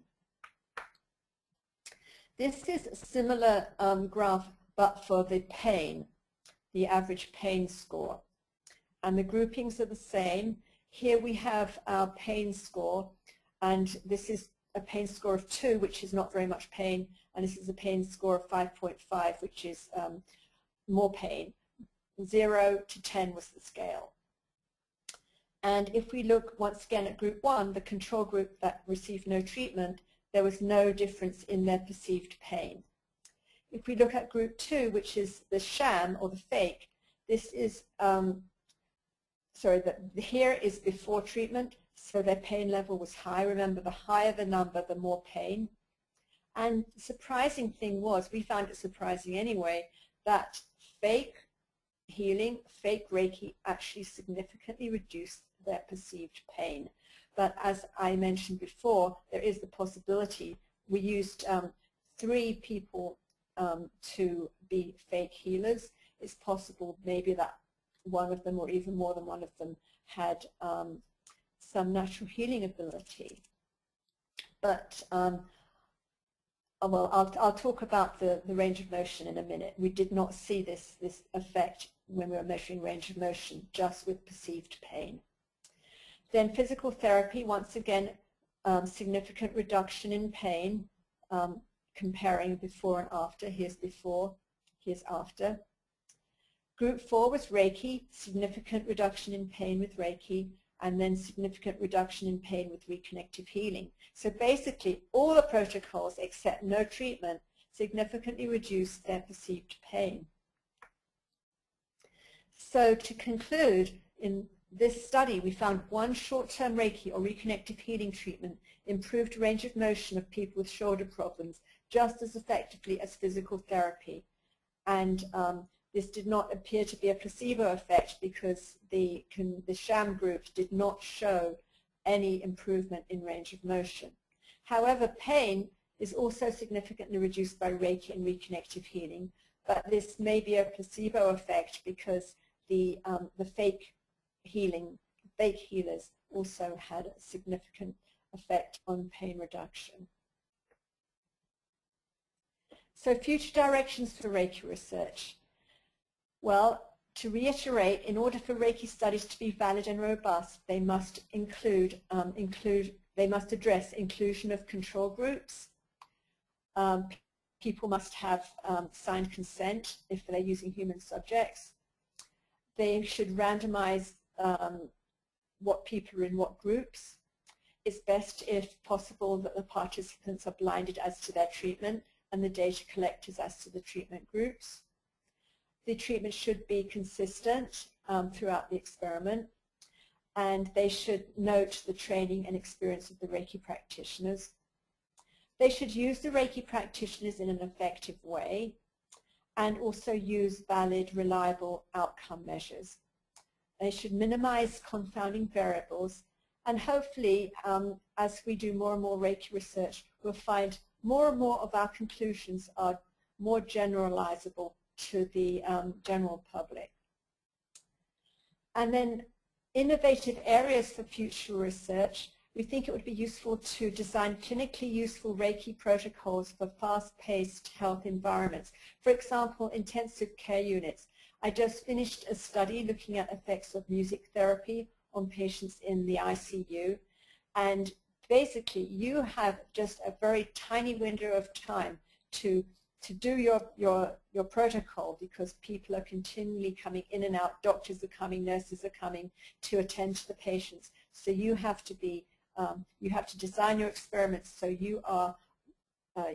This is a similar graph, but for the pain, the average pain score. And the groupings are the same. Here we have our pain score, and this is a pain score of 2, which is not very much pain, and this is a pain score of 5.5, which is more pain. 0 to 10 was the scale. And if we look once again at group 1, the control group that received no treatment, there was no difference in their perceived pain. If we look at group 2, which is the sham or the fake, this is here is before treatment, so their pain level was high. Remember, the higher the number, the more pain. And the surprising thing was, we found it surprising anyway, that fake healing, fake Reiki, actually significantly reduced their perceived pain. But as I mentioned before, there is the possibility. We used 3 people to be fake healers. It's possible maybe that one of them, or even more than one of them, had some natural healing ability. But well, I'll talk about the range of motion in a minute. We did not see this effect when we were measuring range of motion, just with perceived pain. Then physical therapy, once again, significant reduction in pain, comparing before and after. Here's before, here's after. Group 4 was Reiki, significant reduction in pain with Reiki, and then significant reduction in pain with reconnective healing. So basically, all the protocols except no treatment significantly reduced their perceived pain. So to conclude, in this study, we found one short-term Reiki or reconnective healing treatment improved range of motion of people with shoulder problems just as effectively as physical therapy. And this did not appear to be a placebo effect because the sham group did not show any improvement in range of motion. However, pain is also significantly reduced by Reiki and reconnective healing, but this may be a placebo effect because the fake healers also had a significant effect on pain reduction. So future directions for Reiki research. Well, to reiterate, in order for Reiki studies to be valid and robust, they must they must address inclusion of control groups. People must have signed consent if they're using human subjects. They should randomize what people are in what groups. It's best, if possible, that the participants are blinded as to their treatment and the data collectors as to the treatment groups. The treatment should be consistent throughout the experiment, and they should note the training and experience of the Reiki practitioners. They should use the Reiki practitioners in an effective way and also use valid, reliable outcome measures. They should minimize confounding variables, And hopefully, as we do more and more Reiki research, we'll find more and more of our conclusions are more generalizable to the general public. And then innovative areas for future research. We think it would be useful to design clinically useful Reiki protocols for fast-paced health environments. For example, intensive care units. I just finished a study looking at effects of music therapy on patients in the ICU. And basically, you have just a very tiny window of time to do your protocol, because people are continually coming in and out. Doctors are coming, nurses are coming to attend to the patients. So you have to be you have to design your experiments so you are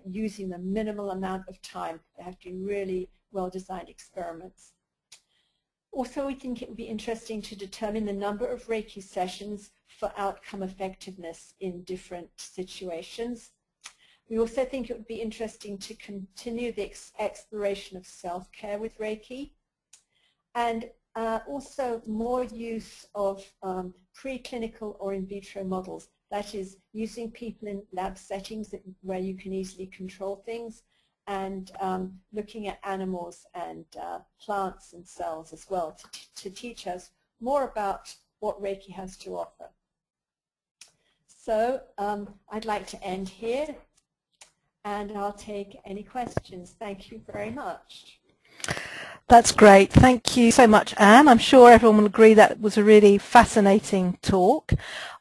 using the minimal amount of time. They have to be really well-designed experiments. Also, we think it would be interesting to determine the number of Reiki sessions for outcome effectiveness in different situations. We also think it would be interesting to continue the exploration of self-care with Reiki, and also more use of preclinical or in vitro models. That is, using people in lab settings where you can easily control things, and looking at animals and plants and cells as well to teach us more about what Reiki has to offer. So I'd like to end here, and I'll take any questions. Thank you very much. That's great. Thank you so much, Anne. I'm sure everyone will agree that was a really fascinating talk.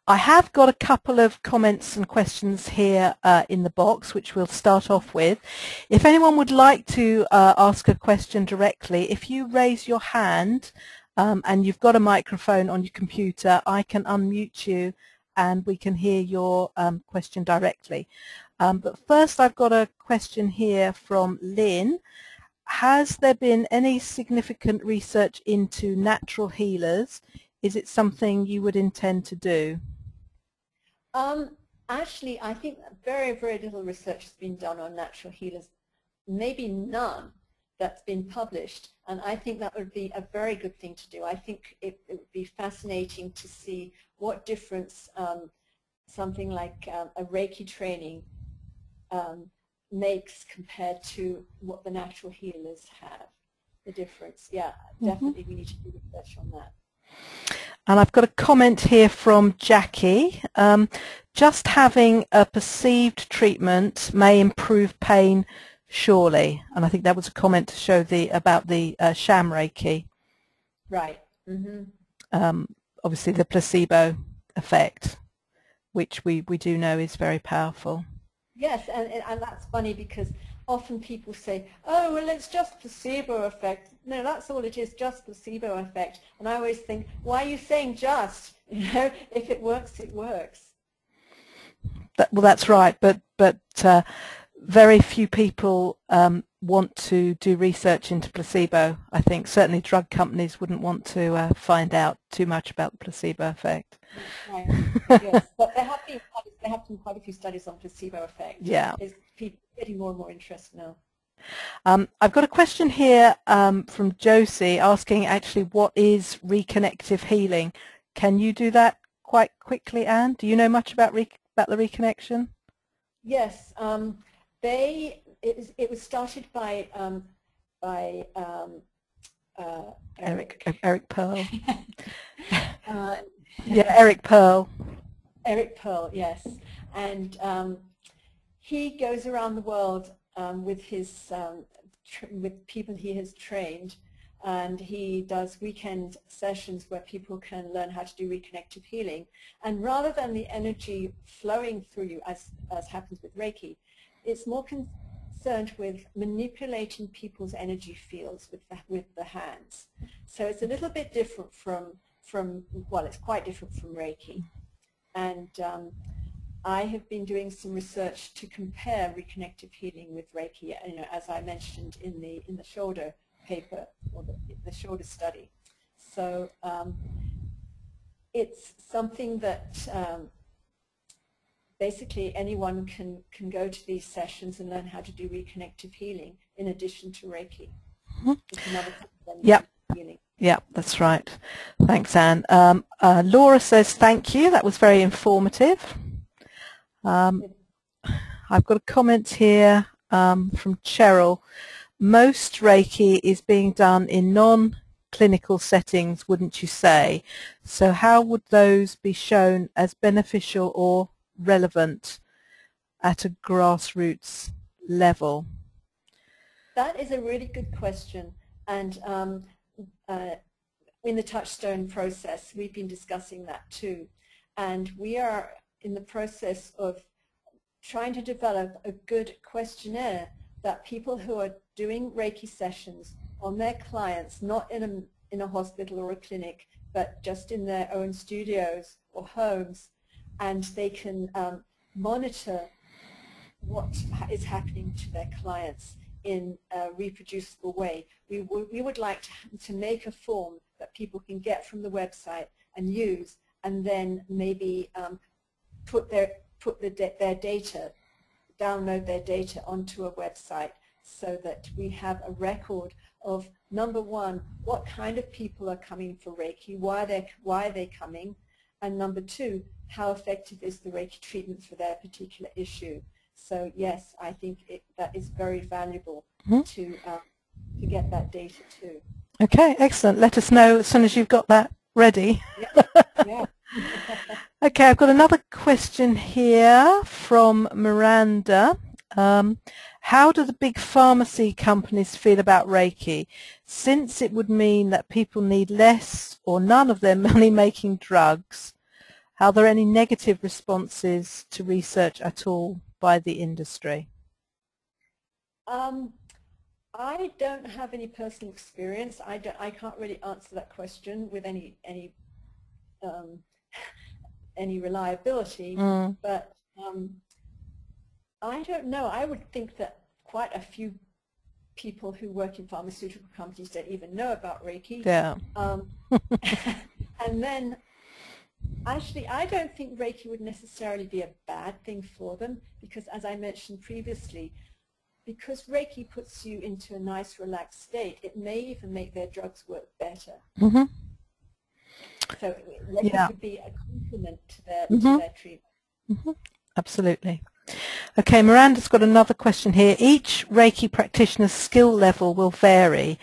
I have got a couple of comments and questions here in the box, which we'll start off with. If anyone would like to ask a question directly, if you raise your hand and you've got a microphone on your computer, I can unmute you and we can hear your question directly. But first, I've got a question here from Lynn. Has there been any significant research into natural healers? Is it something you would intend to do? Actually, I think very, very little research has been done on natural healers, maybe none that's been published, and I think that would be a very good thing to do. I think it would be fascinating to see what difference something like a Reiki training makes compared to what the natural healers have, the difference. Yeah, definitely we need to do research on that. And I've got a comment here from Jackie. Just having a perceived treatment may improve pain, surely. And I think that was a comment to show about the sham Reiki. Right. Obviously the placebo effect, which we do know is very powerful. Yes, and that's funny because often people say, oh, well, it's just placebo effect. No, that's all it is, just placebo effect. And I always think, why are you saying just? You know, if it works, it works. Well, that's right, but very few people want to do research into placebo. I think certainly drug companies wouldn't want to find out too much about the placebo effect. Right. Yes, but there have been quite a few studies on placebo effect. Yeah. There's people getting more and more interest now. I've got a question here from Josie asking actually what is reconnective healing. Can you do that quite quickly, Anne? Do you know much about the reconnection? Yes, it was started by Eric Pearl. Yeah, Eric Pearl. Eric Pearl, yes, and he goes around the world with his with people he has trained, and he does weekend sessions where people can learn how to do reconnective healing. And rather than the energy flowing through you, as happens with Reiki, it's more concerned with manipulating people's energy fields with the hands. So it's a little bit different from well, it's quite different from Reiki. And I have been doing some research to compare reconnective healing with Reiki, you know, as I mentioned in the shoulder paper, or the shoulder study. So it's something that basically anyone can go to these sessions and learn how to do reconnective healing in addition to Reiki. It's another healing. Yeah, that's right. Thanks, Anne. Laura says thank you. That was very informative. I've got a comment here from Cheryl. Most Reiki is being done in non-clinical settings, wouldn't you say? So how would those be shown as beneficial or relevant at a grassroots level? That is a really good question. And in the Touchstone process, we've been discussing that too. And we are in the process of trying to develop a good questionnaire that people who are doing Reiki sessions on their clients, not in a hospital or a clinic, but just in their own studios or homes, and they can monitor what is happening to their clients in a reproducible way. We would like to make a form that people can get from the website and use, and then maybe their data, download their data onto a website, so that we have a record of, number one, what kind of people are coming for Reiki, why are they coming, and number two, how effective is the Reiki treatment for their particular issue. So yes, I think that is very valuable to get that data too. Okay, excellent. Let us know as soon as you've got that ready. Yeah. Okay, I've got another question here from Miranda. How do the big pharmacy companies feel about Reiki, since it would mean that people need less or none of their money-making drugs? Are there any negative responses to research at all by the industry? I don't have any personal experience. I can't really answer that question with any reliability. But I don't know. I would think that quite a few people who work in pharmaceutical companies don't even know about Reiki. Yeah. And then, actually, I don't think Reiki would necessarily be a bad thing for them, because, as I mentioned previously, because Reiki puts you into a nice, relaxed state, it may even make their drugs work better. So Reiki could be a complement to their treatment. Absolutely. Okay, Miranda's got another question here. Each Reiki practitioner's skill level will vary.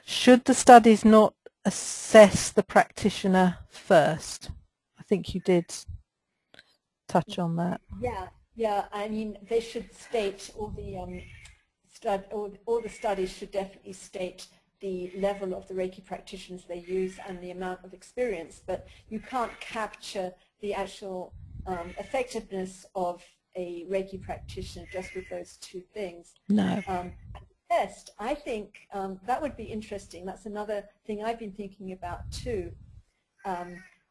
Should the studies not assess the practitioner first? I think you did touch on that. Yeah. I mean, they should state all the studies should definitely state the level of the Reiki practitioners they use and the amount of experience, but you can't capture the actual effectiveness of a Reiki practitioner just with those two things. No. Test, I think that would be interesting. That's another thing I've been thinking about too,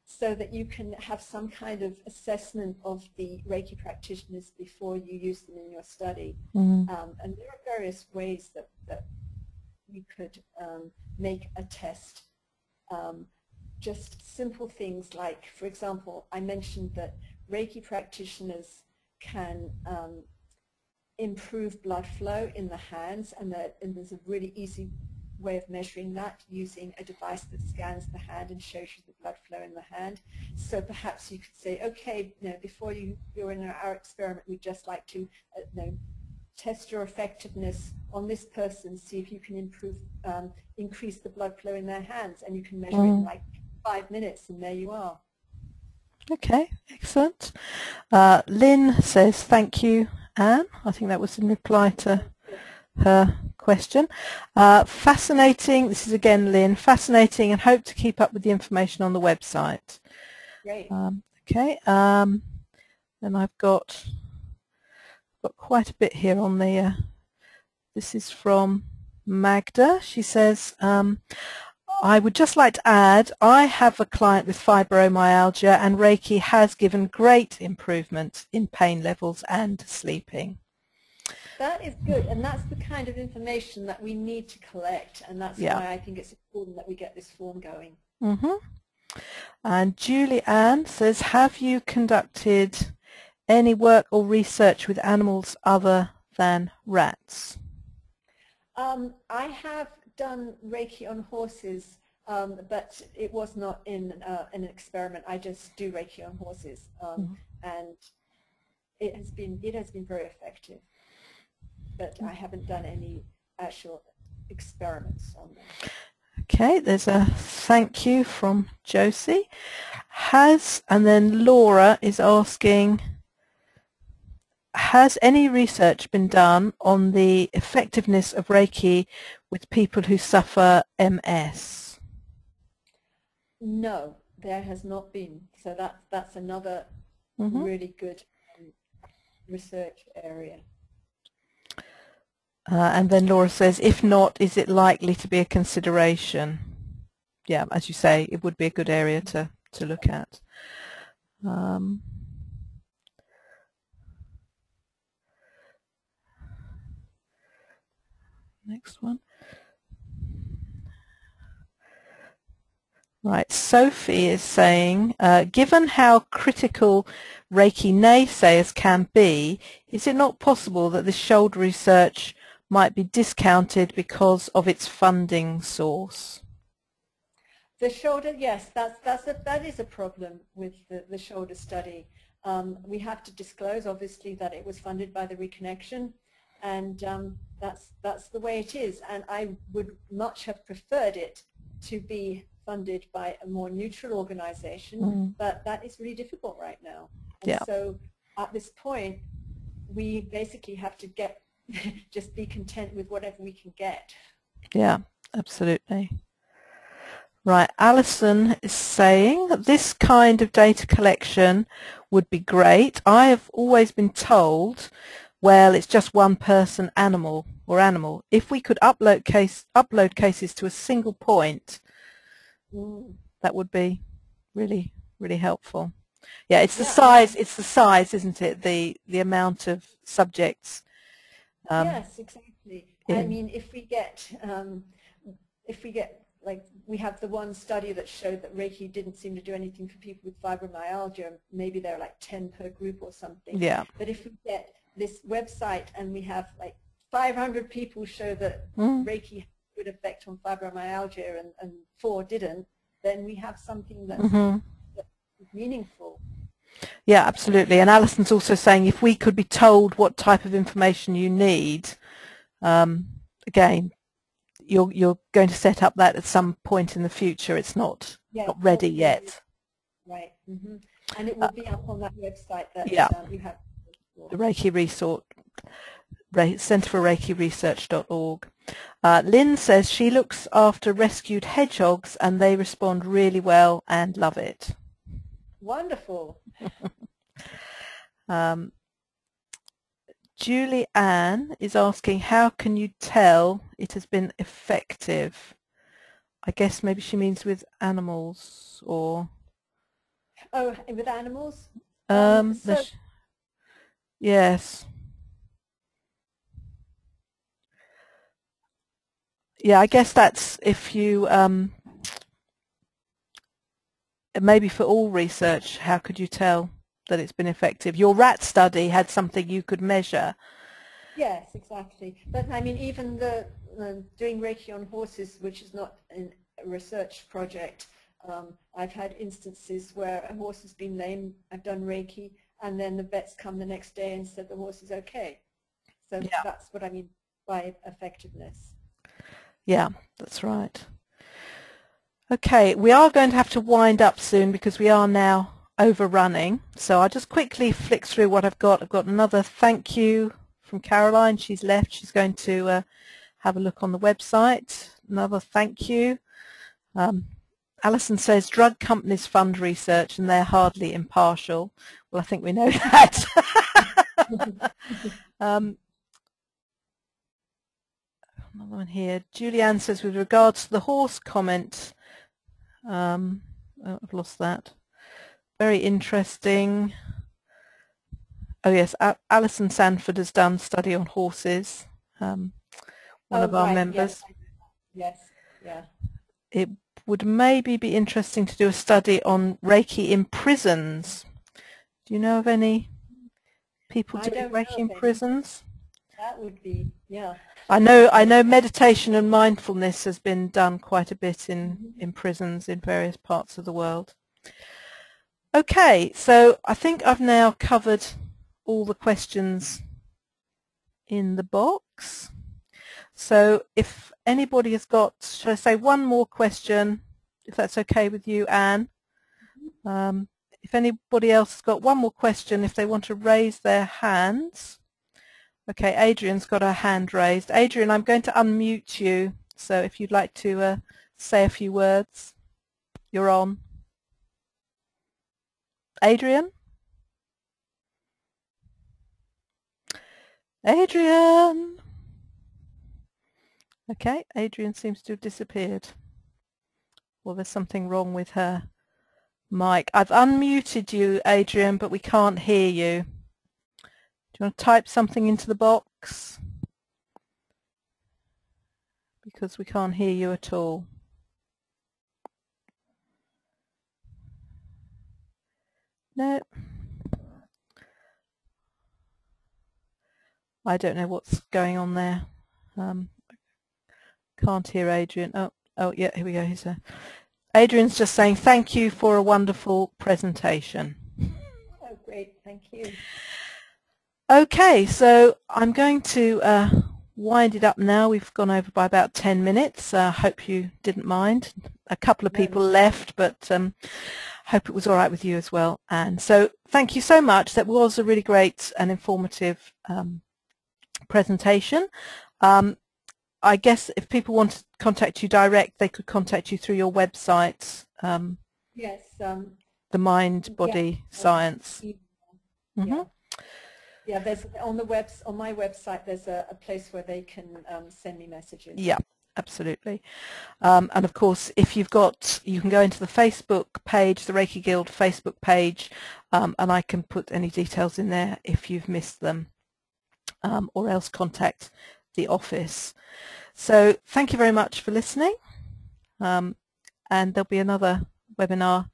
so that you can have some kind of assessment of the Reiki practitioners before you use them in your study. And there are various ways that you could make a test. Just simple things like, for example, I mentioned that Reiki practitioners can improve blood flow in the hands, and there's a really easy way of measuring that using a device that scans the hand and shows you the blood flow in the hand. So perhaps you could say, okay, before you're in our experiment, we'd just like to test your effectiveness on this person, see if you can increase the blood flow in their hands, and you can measure it in like 5 minutes, and there you are. Okay, excellent. Lynn says, thank you, Anne. I think that was in reply to her question. Fascinating, this is again Lynn, fascinating, and hope to keep up with the information on the website. Great. Okay, then I've got quite a bit here on the, this is from Magda. She says, I would just like to add, I have a client with fibromyalgia, and Reiki has given great improvement in pain levels and sleeping. That is good, and that's the kind of information that we need to collect, and that's why I think it's important that we get this form going. And Julie Ann says, have you conducted any work or research with animals other than rats? I have done Reiki on horses but it was not in an experiment. I just do Reiki on horses, and it has been very effective. But I haven't done any actual experiments on them. Okay, there's a thank you from Josie. And then Laura is asking, has any research been done on the effectiveness of Reiki with people who suffer MS? No, there has not been. So that's another really good research area. And then Laura says, if not, is it likely to be a consideration? Yeah, as you say, it would be a good area to look at. Next one. Right, Sophie is saying, given how critical Reiki naysayers can be, is it not possible that this shoulder research might be discounted because of its funding source? The shoulder, yes, that is a problem with the shoulder study. We have to disclose, obviously, that it was funded by the Reconnection, and that's the way it is. And I would much have preferred it to be funded by a more neutral organization, but that is really difficult right now. And so at this point, we basically have to just be content with whatever we can get. Yeah, absolutely. Right, Alison is saying that this kind of data collection would be great. I have always been told, well, it's just one person animal. If we could upload cases to a single point, that would be really, really helpful. Yeah, it's the size, isn't it? The amount of subjects. Yes, exactly. I mean, if we get like, we have the one study that showed that Reiki didn't seem to do anything for people with fibromyalgia. Maybe there are like 10 per group or something. Yeah. But if we get this website and we have like 500 people show that Reiki had a good effect on fibromyalgia and 4 didn't, then we have something that's meaningful. Yeah, absolutely. And Alison's also saying if we could be told what type of information you need, again, you're going to set up that at some point in the future. It's not ready yet. Right. And it will be up on that website that you have. The Reiki Resort, Centre for Reiki Research.org. Lynn says she looks after rescued hedgehogs and they respond really well and love it. Wonderful. Julie Ann is asking, how can you tell it has been effective? I guess maybe she means with animals or... Oh, with animals? Yes. Yeah, I guess that's if you... maybe for all research, how could you tell that it's been effective? Your rat study had something you could measure. Yes, exactly. But I mean, even the doing Reiki on horses, which is not a research project, I've had instances where a horse has been lame, I've done Reiki, and then the vets come the next day and said the horse is okay. So that's what I mean by effectiveness. Yeah, that's right. Okay, we are going to have to wind up soon because we are now overrunning. So I'll just quickly flick through what I've got. I've got another thank you from Caroline. She's left. She's going to have a look on the website. Another thank you. Alison says drug companies fund research and they're hardly impartial. Well, I think we know that. Another one here. Julianne says with regards to the horse comment, I've lost that. Very interesting. Oh yes, Alison Sanford has done study on horses. One of our members. Yes, yeah. It would maybe be interesting to do a study on Reiki in prisons. Do you know of any people doing Reiki in prisons? That would be, yeah. I know meditation and mindfulness has been done quite a bit in prisons in various parts of the world. Okay, so I think I've now covered all the questions in the box. So if anybody has got, shall I say, one more question, if that's okay with you, Anne. If anybody else has got one more question, if they want to raise their hands. Okay, Adrian's got her hand raised. Adrian, I'm going to unmute you, so if you'd like to say a few words, you're on. Adrian? Adrian! Okay, Adrian seems to have disappeared. Well, there's something wrong with her mic. I've unmuted you, Adrian, but we can't hear you. Do you want to type something into the box? Because we can't hear you at all. No. I don't know what's going on there. Can't hear Adrian. Oh, yeah, here we go. He's there. Adrian's just saying thank you for a wonderful presentation. Oh, great. Thank you. Okay, so I'm going to wind it up now. We've gone over by about 10 minutes. I hope you didn't mind. A couple of people left, but hope it was all right with you as well. And so thank you so much. That was a really great and informative presentation. I guess if people want to contact you direct, they could contact you through your website. Yes. The Mind Body Science. Yeah. Yeah, there's on my website there's a place where they can send me messages. Yeah, absolutely. And of course, if you can go into the Facebook page, the Reiki Guild Facebook page, and I can put any details in there if you've missed them, or else contact the office. So thank you very much for listening, and there'll be another webinar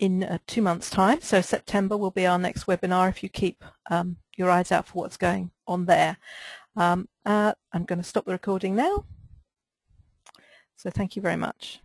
in 2 months' time. So September will be our next webinar if you keep your eyes out for what's going on there. I'm going to stop the recording now. So thank you very much.